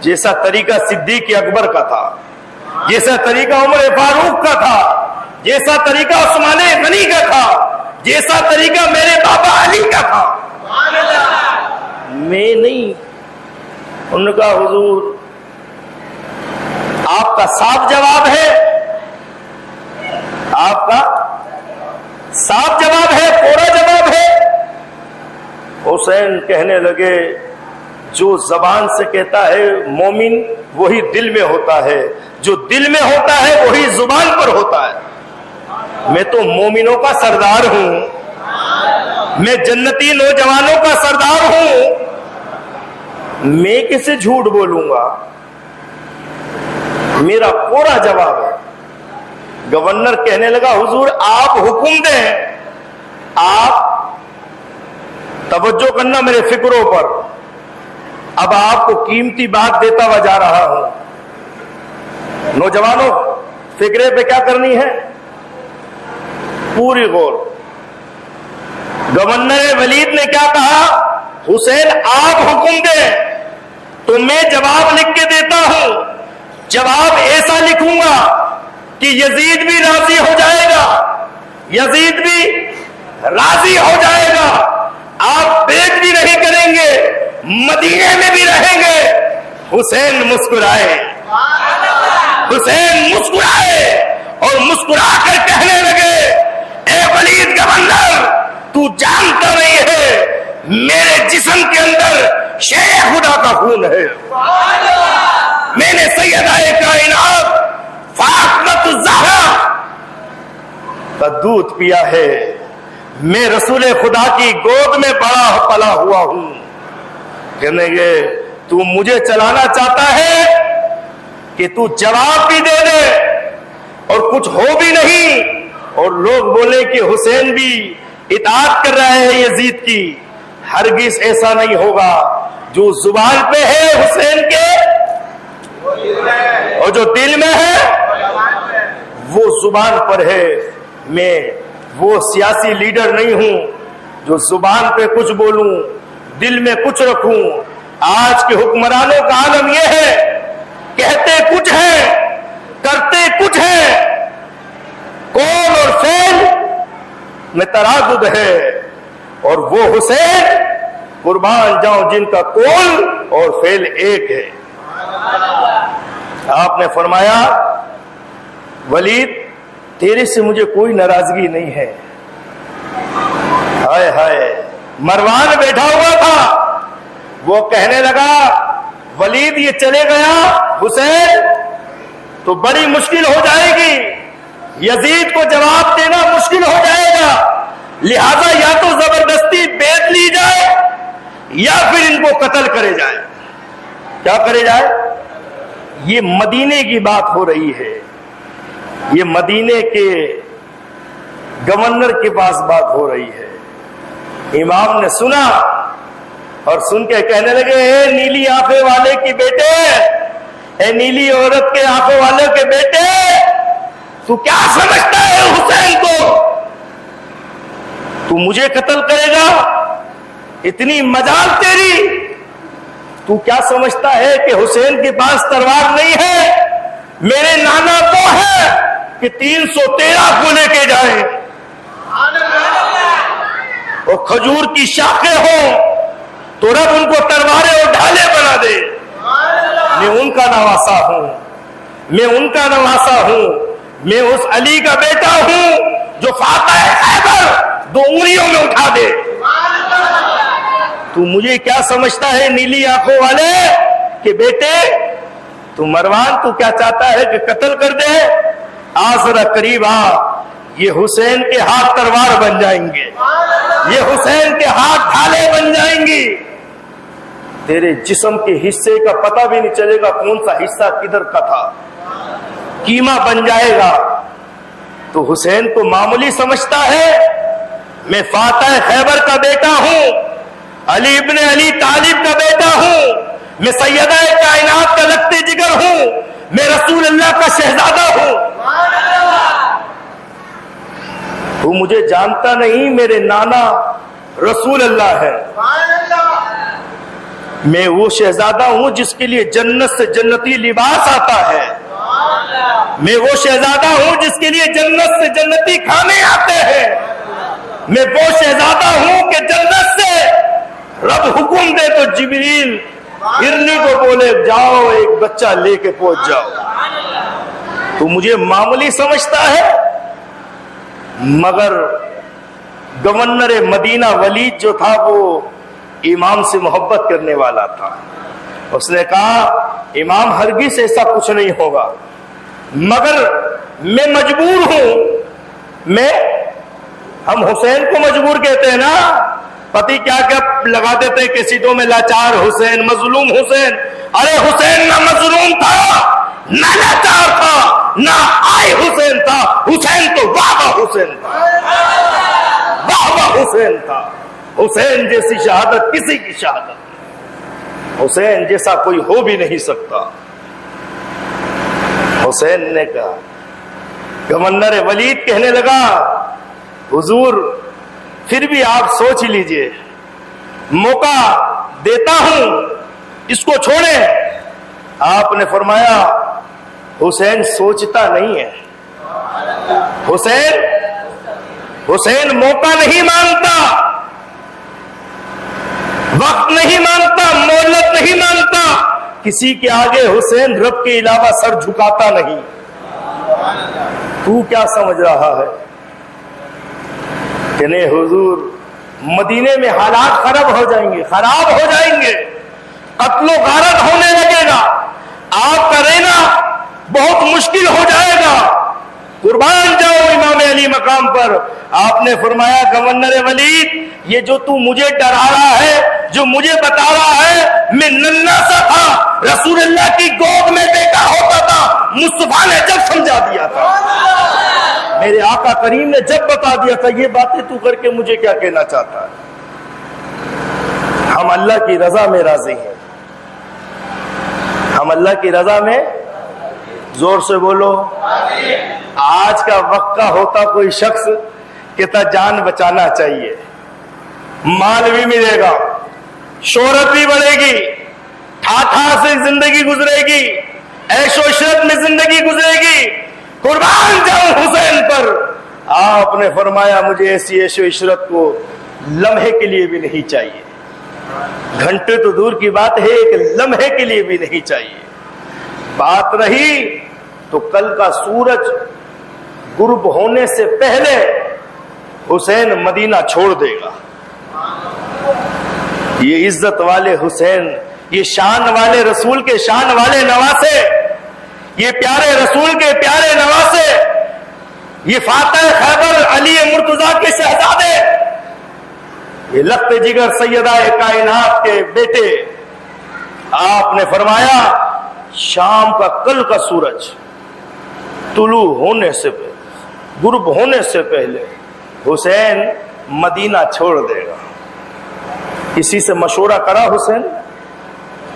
جیسا طریقہ صدیق اکبر کا تھا، جیسا طریقہ عمر فاروق کا تھا، جیسا طریقہ عثمان غنی کا تھا، جیسا طریقہ میرے بابا علی کا تھا، میں نہیں۔ ان کا حضور آپ کا صاف جواب ہے، آپ کا صاف جواب ہے، پورا جواب ہے۔ حسین کہنے لگے جو زبان سے کہتا ہے مومن وہی دل میں ہوتا ہے، جو دل میں ہوتا ہے وہی زبان پر ہوتا ہے۔ میں تو مومنوں کا سردار ہوں، میں جنتی نوجوانوں کا سردار ہوں، میں کسے جھوٹ بولوں گا؟ میرا پورا جواب ہے۔ گورنر کہنے لگا حضور آپ حکم دیں، آپ توجہ کرنا میرے فکروں پر، اب آپ کو قیمتی بات دیتا ہوا جا رہا ہوں۔ نوجوانوں فکرے پہ کیا کرنی ہے؟ پوری غور۔ گورنر ولید نے کیا کہا؟ حسین آپ حکم دیں تو میں جواب لکھ کے دیتا ہوں، جواب ایسا لکھوں گا کہ یزید بھی راضی ہو جائے گا، یزید بھی راضی ہو جائے گا، آپ بیٹ بھی نہیں کریں گے، مدینے میں بھی رہیں گے۔ حسین مسکرائے، حسین مسکرائے اور مسکرا کر کہنے لگے اے ولید گورنر تو جانتا نہیں ہے میرے جسم کے اندر شیر خدا کا خون ہے، میں نے سیدہ کائنات فاطمہ الزہرا کا دودھ پیا ہے، میں رسول خدا کی گود میں بڑا پلا ہوا ہوں۔ کہنے گے تو مجھے چلانا چاہتا ہے کہ تو جواب بھی دے دے اور کچھ ہو بھی نہیں، اور لوگ بولے کہ حسین بھی اطاعت کر رہا ہے یزید کی۔ ہرگز ایسا نہیں ہوگا، جو زبان پہ ہے حسین کے اور جو دل میں ہے وہ زبان پر ہے۔ میں وہ سیاسی لیڈر نہیں ہوں جو زبان پہ کچھ بولوں دل میں کچھ رکھوں۔ آج کے حکمرانوں کا عالم یہ ہے، کہتے کچھ ہے کرتے کچھ ہے، قول اور فعل میں تراغب ہے، اور وہ حسین قربان جاؤں جن کا قول اور فعل ایک ہے۔ آپ نے فرمایا ولید تیرے سے مجھے کوئی ناراضگی نہیں ہے۔ ہائے ہائے، مروان بیٹھا ہوا تھا، وہ کہنے لگا ولید یہ چلے گیا حسین تو بڑی مشکل ہو جائے گی، یزید کو جواب دینا مشکل ہو جائے گا، لہذا یا تو زبردستی بیعت لی جائے یا پھر ان کو قتل کرے جائے۔ کیا کرے جائے؟ یہ مدینے کی بات ہو رہی ہے، یہ مدینے کے گورنر کے پاس بات ہو رہی ہے۔ امام نے سنا اور سن کے کہنے لگے اے نیلی آنکھیں والے کی بیٹے، اے نیلی عورت کے آنکھوں والے کے بیٹے، تو کیا سمجھتا ہے حسین کو؟ تو مجھے قتل کرے گا؟ اتنی مجال تیری؟ تو کیا سمجھتا ہے کہ حسین کے پاس تلوار نہیں ہے؟ میرے نانا تو ہے کہ 313 کو لے کے جائیں اور کھجور کی شاخیں ہوں تو رب ان کو تلواریں اور ڈھالے بنا دے۔ میں ان کا نواسا ہوں، میں ان کا نواسا ہوں، میں اس علی کا بیٹا ہوں جو فاتح خیبر 2 انگلیوں میں اٹھا دے۔ تو مجھے کیا سمجھتا ہے نیلی آنکھوں والے کہ بیٹے تو مروان تو کیا چاہتا ہے کہ قتل کر دے؟ آ ذرا قریب آ، یہ حسین کے ہاتھ تلوار بن جائیں گے، یہ حسین کے ہاتھ ڈھالے بن جائیں گی، تیرے جسم کے حصے کا پتہ بھی نہیں چلے گا کون سا حصہ کدھر کا تھا، قیمہ بن جائے گا۔ تو حسین کو معمولی سمجھتا ہے، میں فاتح خیبر کا بیٹا ہوں، علی ابن علی طالب کا بیٹا ہوں، میں سیدہ کائنات کا لگتے جگر ہوں، میں رسول اللہ کا شہزادہ ہوں۔ تو مجھے جانتا نہیں، میرے نانا رسول اللہ ہے، میں وہ شہزادہ ہوں جس کے لیے جنت سے جنتی لباس آتا ہے، میں وہ شہزادہ ہوں جس کے لیے جنت سے جنتی کھانے آتے ہیں، میں وہ شہزادہ ہوں کہ جنت سے رب حکم دے تو جبریل ہرنی کو بولے جاؤ ایک بچہ لے کے پہنچ جاؤ۔ تو مجھے معمولی سمجھتا ہے، مگر گورنر مدینہ ولید جو تھا وہ امام سے محبت کرنے والا تھا۔ اس نے کہا امام ہرگز ایسا کچھ نہیں ہوگا، مگر میں مجبور ہوں، ہم حسین کو مجبور کہتے ہیں نا، پتی کیا کیا لگا دیتے کیسٹوں میں، لاچار حسین، مظلوم حسین۔ ارے حسین نہ مظلوم تھا، نہ لاچار تھا، نہ آئے حسین تھا، حسین تو بابا حسین تھا، بابا حسین تھا۔ حسین جیسی شہادت کسی کی شہادت، حسین جیسا کوئی ہو بھی نہیں سکتا۔ حسین نے کہا، گورنر ولید کہنے لگا حضور پھر بھی آپ سوچ لیجئے، موقع دیتا ہوں، اس کو چھوڑیں۔ آپ نے فرمایا حسین سوچتا نہیں ہے، حسین موقع نہیں مانگتا، وقت نہیں مانگتا، مہلت نہیں مانگتا، کسی کے آگے حسین رب کے علاوہ سر جھکاتا نہیں۔ تو کیا سمجھ رہا ہے کہ نہیں حضور مدینے میں حالات خراب ہو جائیں گے، قتل و غارت ہونے لگے گا، آپ کا رہنا بہت مشکل ہو جائے گا، قربان جاؤ امام علی مقام پر۔ آپ نے فرمایا گورنر ولید یہ جو تو مجھے ڈرا رہا ہے، جو مجھے بتا رہا ہے، میں ننھا سا تھا، رسول اللہ کی گود میں بیٹا ہوتا تھا، مصطفیٰ نے جب سمجھا دیا تھا، میرے آقا کریم نے جب بتا دیا تھا، یہ باتیں تو کر کے مجھے کیا کہنا چاہتا ہے؟ ہم اللہ کی رضا میں راضی ہیں، ہم اللہ کی رضا میں، زور سے بولو۔ آج کا وقت کا ہوتا کوئی شخص کہتا جان بچانا چاہیے، مال بھی ملے گا، شہرت بھی بڑھے گی، ٹھاٹھا سے زندگی گزرے گی، عیش و عشرت میں زندگی گزرے گی، قربان جاؤں حسین پر۔ آپ نے فرمایا مجھے ایسی عیش و عشرت کو لمحے کے لیے بھی نہیں چاہیے، گھنٹے تو دور کی بات ہے، ایک لمحے کے لیے بھی نہیں چاہیے۔ بات رہی تو کل کا سورج غروب ہونے سے پہلے حسین مدینہ چھوڑ دے گا۔ یہ عزت والے حسین، یہ شان والے رسول کے شان والے نواسے، یہ پیارے رسول کے پیارے نواسے، یہ فاتح خیبر علی مرتضیٰ کے شہزادے، یہ لخت جگر سیدہ کائنات کے بیٹے، آپ نے فرمایا شام کا کل کا سورج طلوع ہونے سے پہلے، غروب ہونے سے پہلے حسین مدینہ چھوڑ دے گا۔ کسی سے مشورہ کرا حسین؟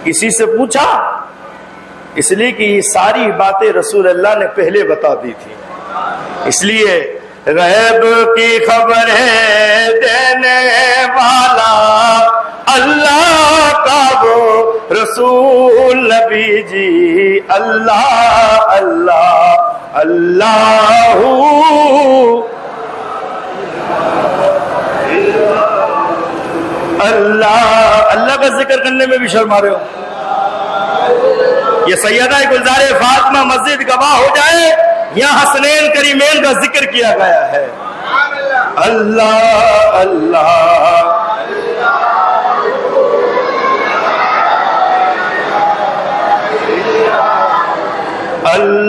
کسی سے پوچھا؟ اس لیے کہ یہ ساری باتیں رسول اللہ نے پہلے بتا دی تھی، اس لیے غیب کی خبر ہے دینے والا اللہ کا وہ رسول نبی جی، اللہ اللہ اللہ اللہ اللہ کا ذکر کرنے میں بھی شرما رہے ہو۔ یہ سیدہ گلزار فاطمہ مسجد گواہ ہو جائے، یہاں حسنین کریمین کا ذکر کیا گیا ہے۔ اللہ اللہ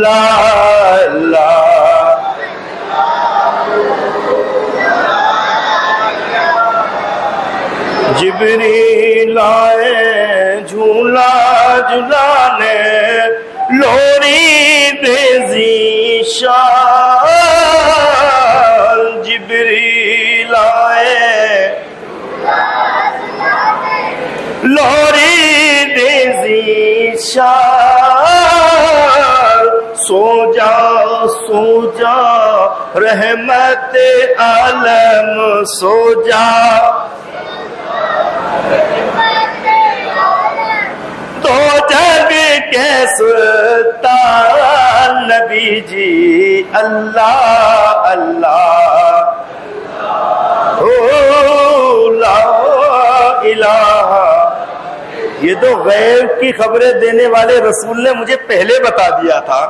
اللہ اللہ جبریل آئے جھولا جھلانے لوری دے ذیشان جبریل آئے لوری دے ذیشان سو جا رحمت عالم سو جا تو جگ کے سلطان نبی جی اللہ اللہ لا الہ. یہ تو غیب کی خبریں دینے والے رسول نے مجھے پہلے بتا دیا تھا.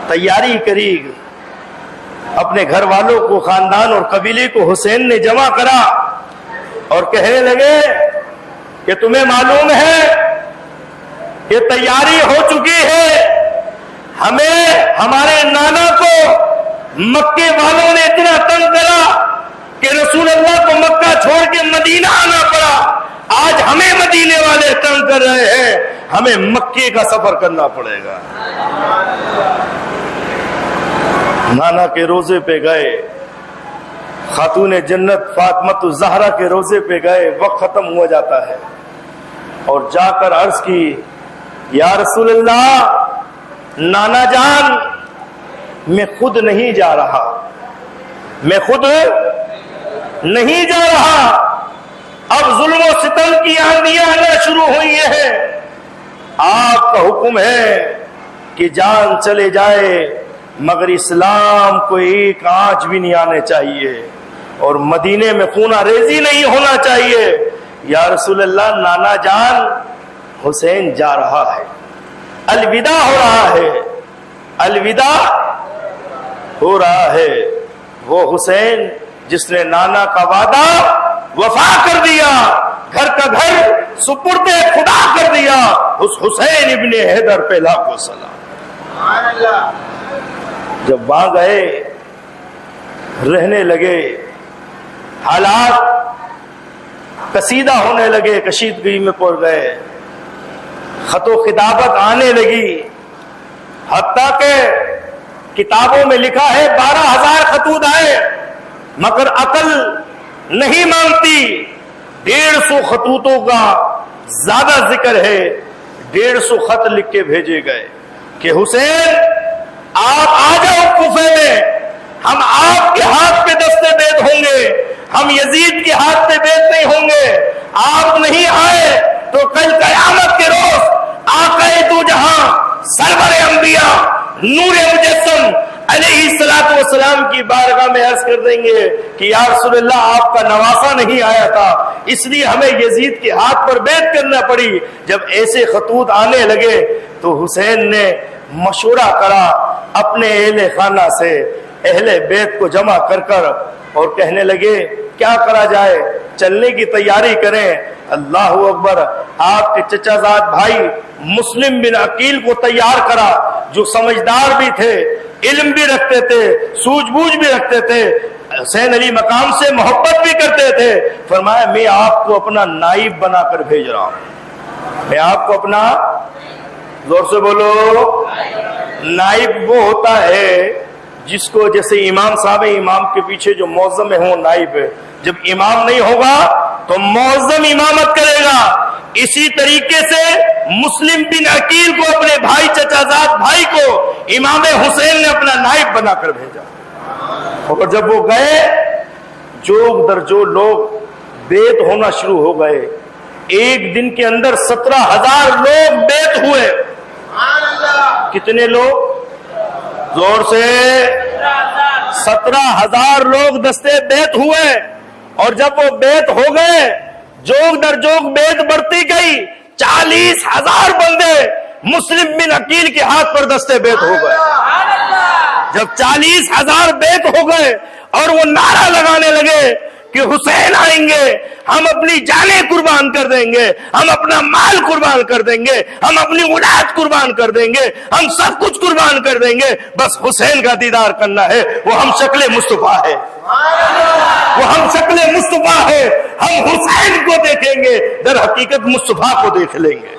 تیاری کری، اپنے گھر والوں کو، خاندان اور قبیلے کو حسین نے جمع کرا اور کہنے لگے کہ تمہیں معلوم ہے کہ تیاری ہو چکی ہے، ہمیں ہمارے نانا کو مکے والوں نے اتنا تنگ کرا کہ رسول اللہ کو مکہ چھوڑ کے مدینہ آنا پڑا. آج ہمیں مدینے والے تنگ کر رہے ہیں، ہمیں مکے کا سفر کرنا پڑے گا. نانا کے روزے پہ گئے، خاتون جنت فاطمہ الزہرا کے روزے پہ گئے، وقت ختم ہوا جاتا ہے اور جا کر عرض کی یا رسول اللہ نانا جان میں خود نہیں جا رہا، میں خود نہیں جا رہا، اب ظلم و ستم کی آندیاں آنا شروع ہوئی ہیں، آپ کا حکم ہے کہ جان چلے جائے مگر اسلام کو ایک آنچ بھی نہیں آنے چاہیے اور مدینے میں خونہ ریزی نہیں ہونا چاہیے. یا رسول اللہ نانا جان حسین جا رہا ہے، الوداع ہو رہا ہے، الوداع ہو رہا ہے. وہ حسین جس نے نانا کا وعدہ وفا کر دیا، گھر کا گھر سپرد خدا کر دیا، اس حسین ابن حیدر پہ لاکھوں سلام. جب وہاں گئے رہنے لگے، حالات کشیدہ ہونے لگے، کشیدگی میں پڑ گئے، خط و خطابت آنے لگی، حتیٰ کہ کتابوں میں لکھا ہے 12,000 خطوط آئے مگر عقل نہیں مانتی. 150 خطوطوں کا زیادہ ذکر ہے، 150 خط لکھ کے بھیجے گئے کہ حسین آپ آ جاؤ کوفے میں، ہم آپ کے ہاتھ پہ دستے بیت ہوں گے، ہم یزید کے ہاتھ پہ بیت نہیں ہوں گے. آپ نہیں آئے تو کل قیامت کے روز آقا دو جہاں سرور انبیاء نور مجسم علیہ الصلوۃ والسلام کی بارگاہ میں عرض کر دیں گے کہ یا رسول اللہ آپ کا نواسہ نہیں آیا تھا اس لیے ہمیں یزید کے ہاتھ پر بیعت کرنا پڑی. جب ایسے خطوط آنے لگے تو حسین نے مشورہ کرا اپنے اہل خانہ سے، اہل بیت کو جمع کر اور کہنے لگے کیا کرا جائے، چلنے کی تیاری کریں. اللہ اکبر. آپ کے چچا زاد بھائی مسلم بن عقیل کو تیار کرا جو سمجھدار بھی تھے، علم بھی رکھتے تھے، سوجھ بوجھ بھی رکھتے تھے، حسین علی مقام سے محبت بھی کرتے تھے. فرمایا میں آپ کو اپنا نائب بنا کر بھیج رہا ہوں، میں آپ کو اپنا، زور سے بولو، نائب وہ ہوتا ہے جس کو جیسے امام صاحب امام کے پیچھے جو معظم ہوں نائب ہے، جب امام نہیں ہوگا تو معظم امامت کرے گا. اسی طریقے سے مسلم بن عقیل کو اپنے بھائی چچا زاد بھائی کو امام حسین نے اپنا نائب بنا کر بھیجا. اور جب وہ گئے جوگ در جو لوگ بیت ہونا شروع ہو گئے. ایک دن کے اندر 17,000 لوگ بیت ہوئے. کتنے لوگ؟ زور سے 17,000 لوگ دستے بیت ہوئے. اور جب وہ بیت ہو گئے جوگ در جوگ بیت بڑھتی گئی. 40,000 بندے مسلم بن عقیل کے ہاتھ پر دستے بیت ہو گئے. جب 40,000 بیت ہو گئے اور وہ نعرہ لگانے لگے کہ حسین آئیں گے ہم اپنی جانیں قربان کر دیں گے, ہم اپنا مال قربان کر دیں گے, ہم اپنی اولاد قربان کر دیں گے, ہم سب کچھ قربان کر دیں گے, بس حسین کا دیدار کرنا ہے. وہ ہم شکل مصطفیٰ ہے, وہ ہم شکل مصطفیٰ ہے, ہم حسین کو دیکھیں گے, در حقیقت مصطفیٰ کو دیکھ لیں گے.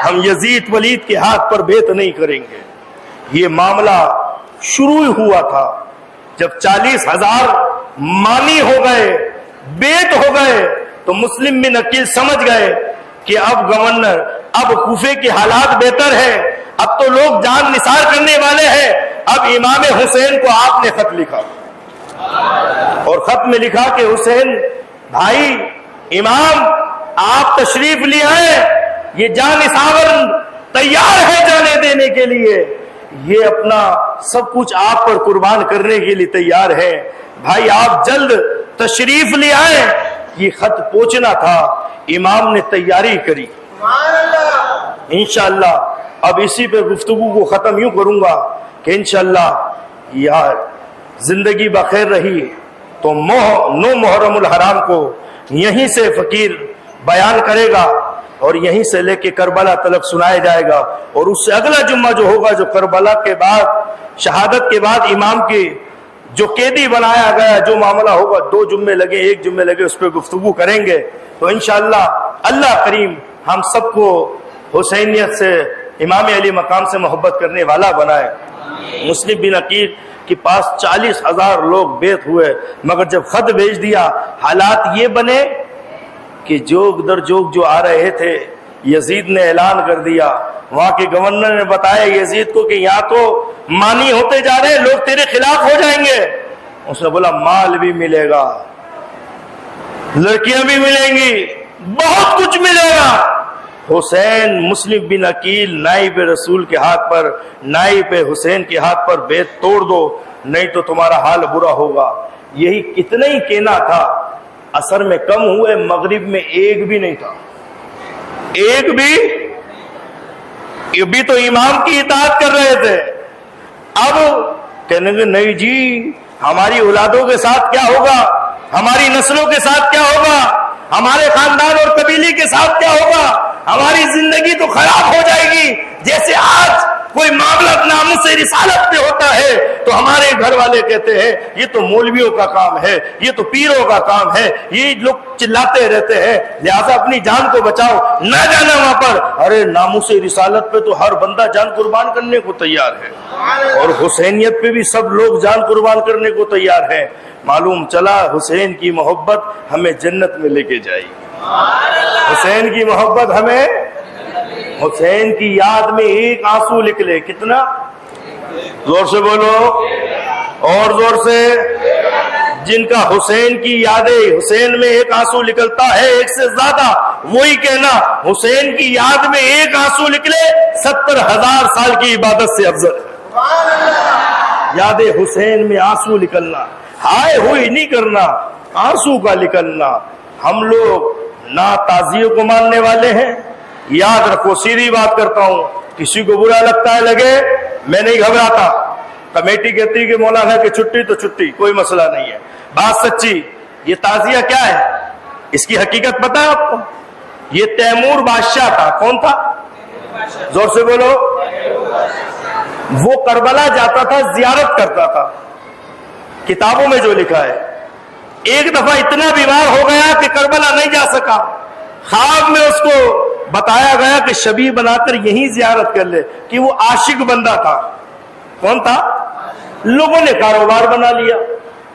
ہم یزید ولید کے ہاتھ پر بیعت نہیں کریں گے. یہ معاملہ شروع ہوا تھا جب 40,000 مانی ہو گئے, بیعت ہو گئے, تو مسلم بن عقیل سمجھ گئے کہ اب گورنر, اب کوفے کے حالات بہتر ہیں, اب تو لوگ جان نثار کرنے والے ہیں. اب امام حسین کو آپ نے خط لکھا اور خط میں لکھا کہ حسین بھائی امام آپ تشریف لے آئے, یہ جان نثار تیار ہے جانے دینے کے لیے, یہ اپنا سب کچھ آپ پر قربان کرنے کے لیے تیار ہے, بھائی آپ جلد تشریف لے آئیں. یہ خط پہنچنا تھا, امام نے تیاری کری. انشاءاللہ اب اسی پہ گفتگو کو ختم یوں کروں گا کہ انشاءاللہ یار زندگی بخیر رہی تو 9 محرم الحرام کو یہیں سے فقیر بیان کرے گا اور یہیں سے لے کے کربلا تلک سنایا جائے گا, اور اس سے اگلا جمعہ جو ہوگا, جو کربلا کے بعد شہادت کے بعد امام کی جو قیدی بنایا گیا, جو معاملہ ہوگا, 2 جمعے لگے 1 جمعے لگے, اس پہ گفتگو کریں گے. تو انشاءاللہ اللہ کریم ہم سب کو حسینیت سے, امام علی مقام سے محبت کرنے والا بنائے. مسلم بن عقیل کے پاس 40,000 لوگ بیعت ہوئے, مگر جب خط بھیج دیا حالات یہ بنے کہ جوگ در جوگ جو آ رہے تھے, یزید نے اعلان کر دیا, وہاں کے گورنر نے بتایا یزید کو کہ یہاں تو مانی ہوتے جا رہے, لوگ تیرے خلاف ہو جائیں گے. اس نے بولا مال بھی ملے گا, لڑکیاں بھی ملیں گی, بہت کچھ ملے گا. حسین مسلم بن عقیل نائب رسول کے ہاتھ پر, نائب حسین کے ہاتھ پر بیعت توڑ دو, نہیں تو تمہارا حال برا ہوگا. یہی کتنا ہی کہنا تھا, اثر میں کم ہوئے, مغرب میں ایک بھی نہیں تھا, ایک بھی. یہ بھی تو امام کی اطاعت کر رہے تھے. اب کہنے گے نہیں جی ہماری اولادوں کے ساتھ کیا ہوگا, ہماری نسلوں کے ساتھ کیا ہوگا, ہمارے خاندان اور قبیلے کے ساتھ کیا ہوگا, ہماری زندگی تو خراب ہو جائے گی. جیسے آج کوئی معاملہ ناموس رسالت پہ ہوتا ہے تو ہمارے گھر والے کہتے ہیں یہ تو مولویوں کا کام ہے, یہ تو پیروں کا کام ہے, یہ لوگ چلاتے رہتے ہیں, لہذا اپنی جان کو بچاؤ, نہ جانا وہاں پر. ارے ناموس رسالت پہ تو ہر بندہ جان قربان کرنے کو تیار ہے, اور حسینیت پہ بھی سب لوگ جان قربان کرنے کو تیار ہیں. معلوم چلا حسین کی محبت ہمیں جنت میں لے کے جائے گی. حسین کی محبت ہمیں, حسین کی یاد میں ایک آنسو نکلے, کتنا زور سے بولو, اور زور سے. جن کا حسین کی یادیں, حسین میں ایک آنسو نکلتا ہے ایک سے زیادہ, وہی کہنا حسین کی یاد میں ایک آنسو نکلے 70,000 سال کی عبادت سے افضل ہے. یاد حسین میں آنسو نکلنا, ہائے ہوئی نہیں کرنا, آنسو کا نکلنا. ہم لوگ نہ تعزیے کو ماننے والے ہیں. یاد رکھو, سیدھی بات کرتا ہوں, کسی کو برا لگتا ہے لگے, میں نہیں گھبراتا. کمیٹی کہتی ہے کہ مولانا کی چھٹی تو چھٹی, کوئی مسئلہ نہیں ہے, بات سچی. یہ تعزیہ کیا ہے, اس کی حقیقت پتہ ہے آپ کو؟ یہ تیمور بادشاہ تھا. کون تھا, زور سے بولو. وہ کربلا جاتا تھا, زیارت کرتا تھا. کتابوں میں جو لکھا ہے, ایک دفعہ اتنا بیمار ہو گیا کہ کربلا نہیں جا سکا. خواب میں اس کو بتایا گیا کہ شبیہ بنا کر یہیں زیارت کر لے, کہ وہ عاشق بندہ تھا. کون تھا؟ لوگوں نے کاروبار بنا لیا,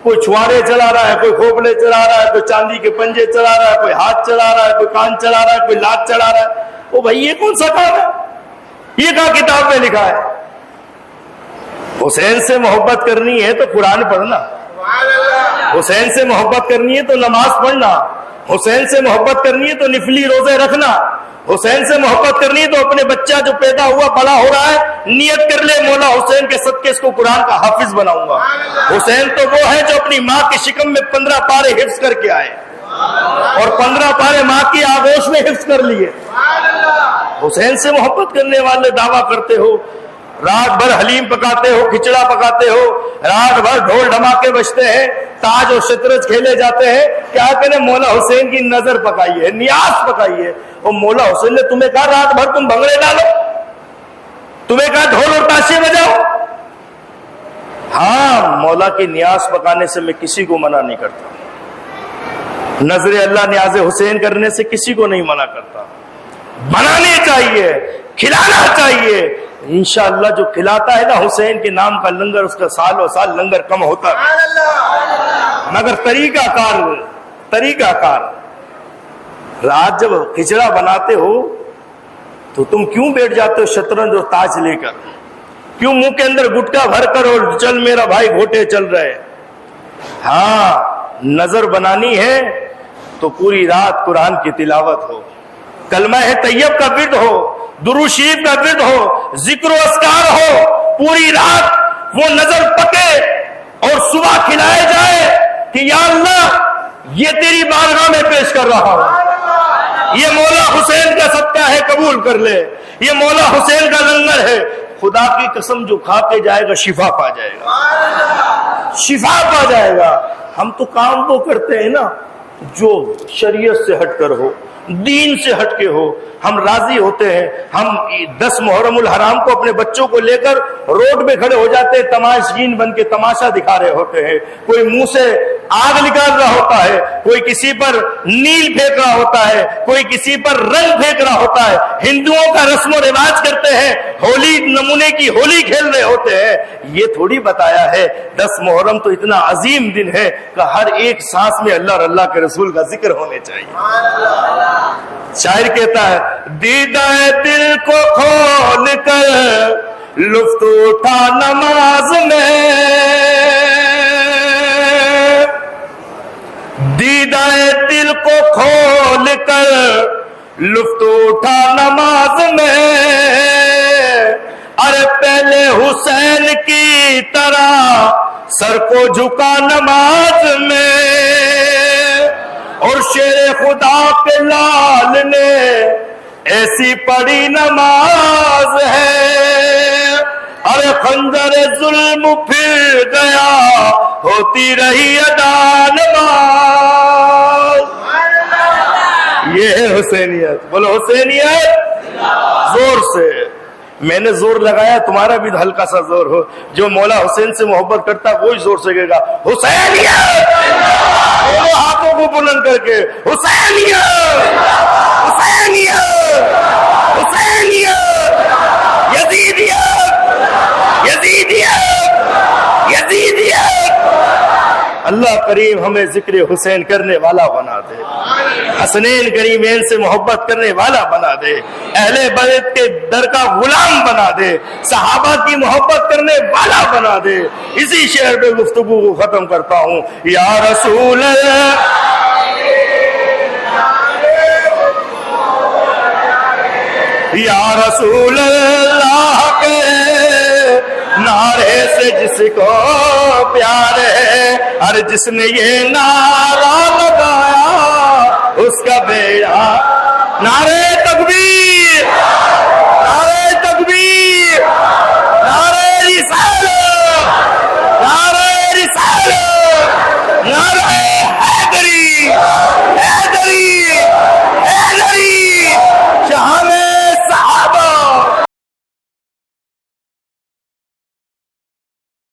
کوئی چھوارے چلا رہا ہے, کوئی کھوپڑے چلا رہا ہے, کوئی چاندی کے پنجے چلا رہا ہے, کوئی ہاتھ چلا رہا ہے, کوئی کان چلا رہا ہے, کوئی لات چلا رہا ہے. او بھائی یہ کون سا کام ہے, یہ کہاں کتاب میں لکھا ہے؟ حسین سے محبت کرنی ہے تو قرآن پڑھنا, حسین سے محبت کرنی ہے تو نماز پڑھنا, حسین سے محبت کرنی ہے تو نفلی روزے رکھنا, حسین سے محبت کرنی ہے تو اپنے بچہ جو پیدا ہوا بڑا ہو رہا ہے نیت کر لے مولا حسین کے صدقے اس کو قرآن کا حافظ بناؤں گا. حسین تو وہ ہے جو اپنی ماں کی شکم میں 15 پارے حفظ کر کے آئے, اور 15 پارے ماں کی آغوش میں حفظ کر لیے. حسین سے محبت کرنے والے دعویٰ کرتے ہو, رات بھر حلیم پکاتے ہو, کھچڑا پکاتے ہو, رات بھر ڈھول ڈھماکے بجتے ہیں, تاج اور شطرنج کھیلے جاتے ہیں کہ آقا نے مولا حسین کی نظر پکائی ہے، نیاز پکائی ہے. اور مولا حسین نے تمہیں کہا رات بھر تم بھنگڑے ڈالو، تمہیں کہا ڈھول اور تاشے بجاؤ. ہاں مولا کی نیاز پکانے سے میں کسی کو منع نہیں کرتا، نظر اللہ نیاز حسین کرنے سے کسی کو نہیں منع کرتا. بنانے چاہیے، کھلانا چاہیے. انشاءاللہ جو کھلاتا ہے نا حسین کے نام کا لنگر، اس کا سال و سال لنگر کم ہوتا ہے. مگر طریقہ کار رات جب کھچڑا بناتے ہو تو تم کیوں بیٹھ جاتے ہو شطرنج اور تاج لے کر؟ کیوں منہ کے اندر گٹکا بھر کر اور چل میرا بھائی گھوٹے چل رہے؟ ہاں نظر بنانی ہے تو پوری رات قرآن کی تلاوت ہو، کلمہ طیب کا ورد ہو، درود شریف کا ورد ہو، ذکر و اذکار ہو. پوری رات وہ نظر پکے اور صبح کھلائے جائے کہ یا اللہ یہ تیری بارگاہ میں پیش کر رہا ہوں، یہ مولا حسین کا صدقہ ہے، قبول کر لے. یہ مولا حسین کا لنگر ہے. خدا کی قسم جو کھا کے جائے گا شفا پا جائے گا، شفا پا جائے گا. ہم تو کام وہ کرتے ہیں نا جو شریعت سے ہٹ کر ہو، دین سے ہٹ کے ہو. ہم راضی ہوتے ہیں، ہم 10 محرم الحرام کو اپنے بچوں کو لے کر روڈ پہ کھڑے ہو جاتے ہیں، تماشبین بن کے تماشا دکھا رہے ہوتے ہیں. کوئی منہ سے آگ نکال رہا ہوتا ہے، کوئی کسی پر نیل پھینک رہا ہوتا ہے، کوئی کسی پر رنگ پھینک رہا ہوتا ہے. ہندوؤں کا رسم و رواج کرتے ہیں، ہولی نمونے کی ہولی کھیل رہے ہوتے ہیں. یہ تھوڑی بتایا ہے 10 محرم تو اتنا عظیم دن ہے کہ ہر ایک سانس میں اللہ اور اللہ کے رسول کا ذکر ہونے چاہیے. شاعر کہتا ہے دیدہ دل کو کھول کر لطف اٹھا نماز میں، دیدہ دل کو کھول کر لطف اٹھا نماز میں. ارے پہلے حسین کی طرح سر کو جھکا نماز میں، اور شیر خدا کے لال نے ایسی پڑھی نماز ہے. ارے خنجر ظلم پھر گیا ہوتی رہی ادا نماز. یہ ہے حسینیت. بولو حسینیت زور سے. میں نے زور لگایا، تمہارا بھی ہلکا سا زور ہو. جو مولا حسین سے محبت کرتا ہے وہی زور سے کہے گا حسینیت. ہاتھوں کو بلند کر کے حسینیت، حسینیت، حسینیت، یزیدیت، یزیدیت، یزیدیت. اللہ کریم ہمیں ذکر حسین کرنے والا بنا دے، حسنین کریمین سے محبت کرنے والا بنا دے، اہل بیت کے در کا غلام بنا دے، صحابہ کی محبت کرنے والا بنا دے. اسی شعر پہ گفتگو کو ختم کرتا ہوں. یا رسول اللہ، یا رسول اللہ کے نعرے سے جس کو پیار ہے، ہر جس نے یہ نعرہ لگایا اس کا بیڑا. نعرے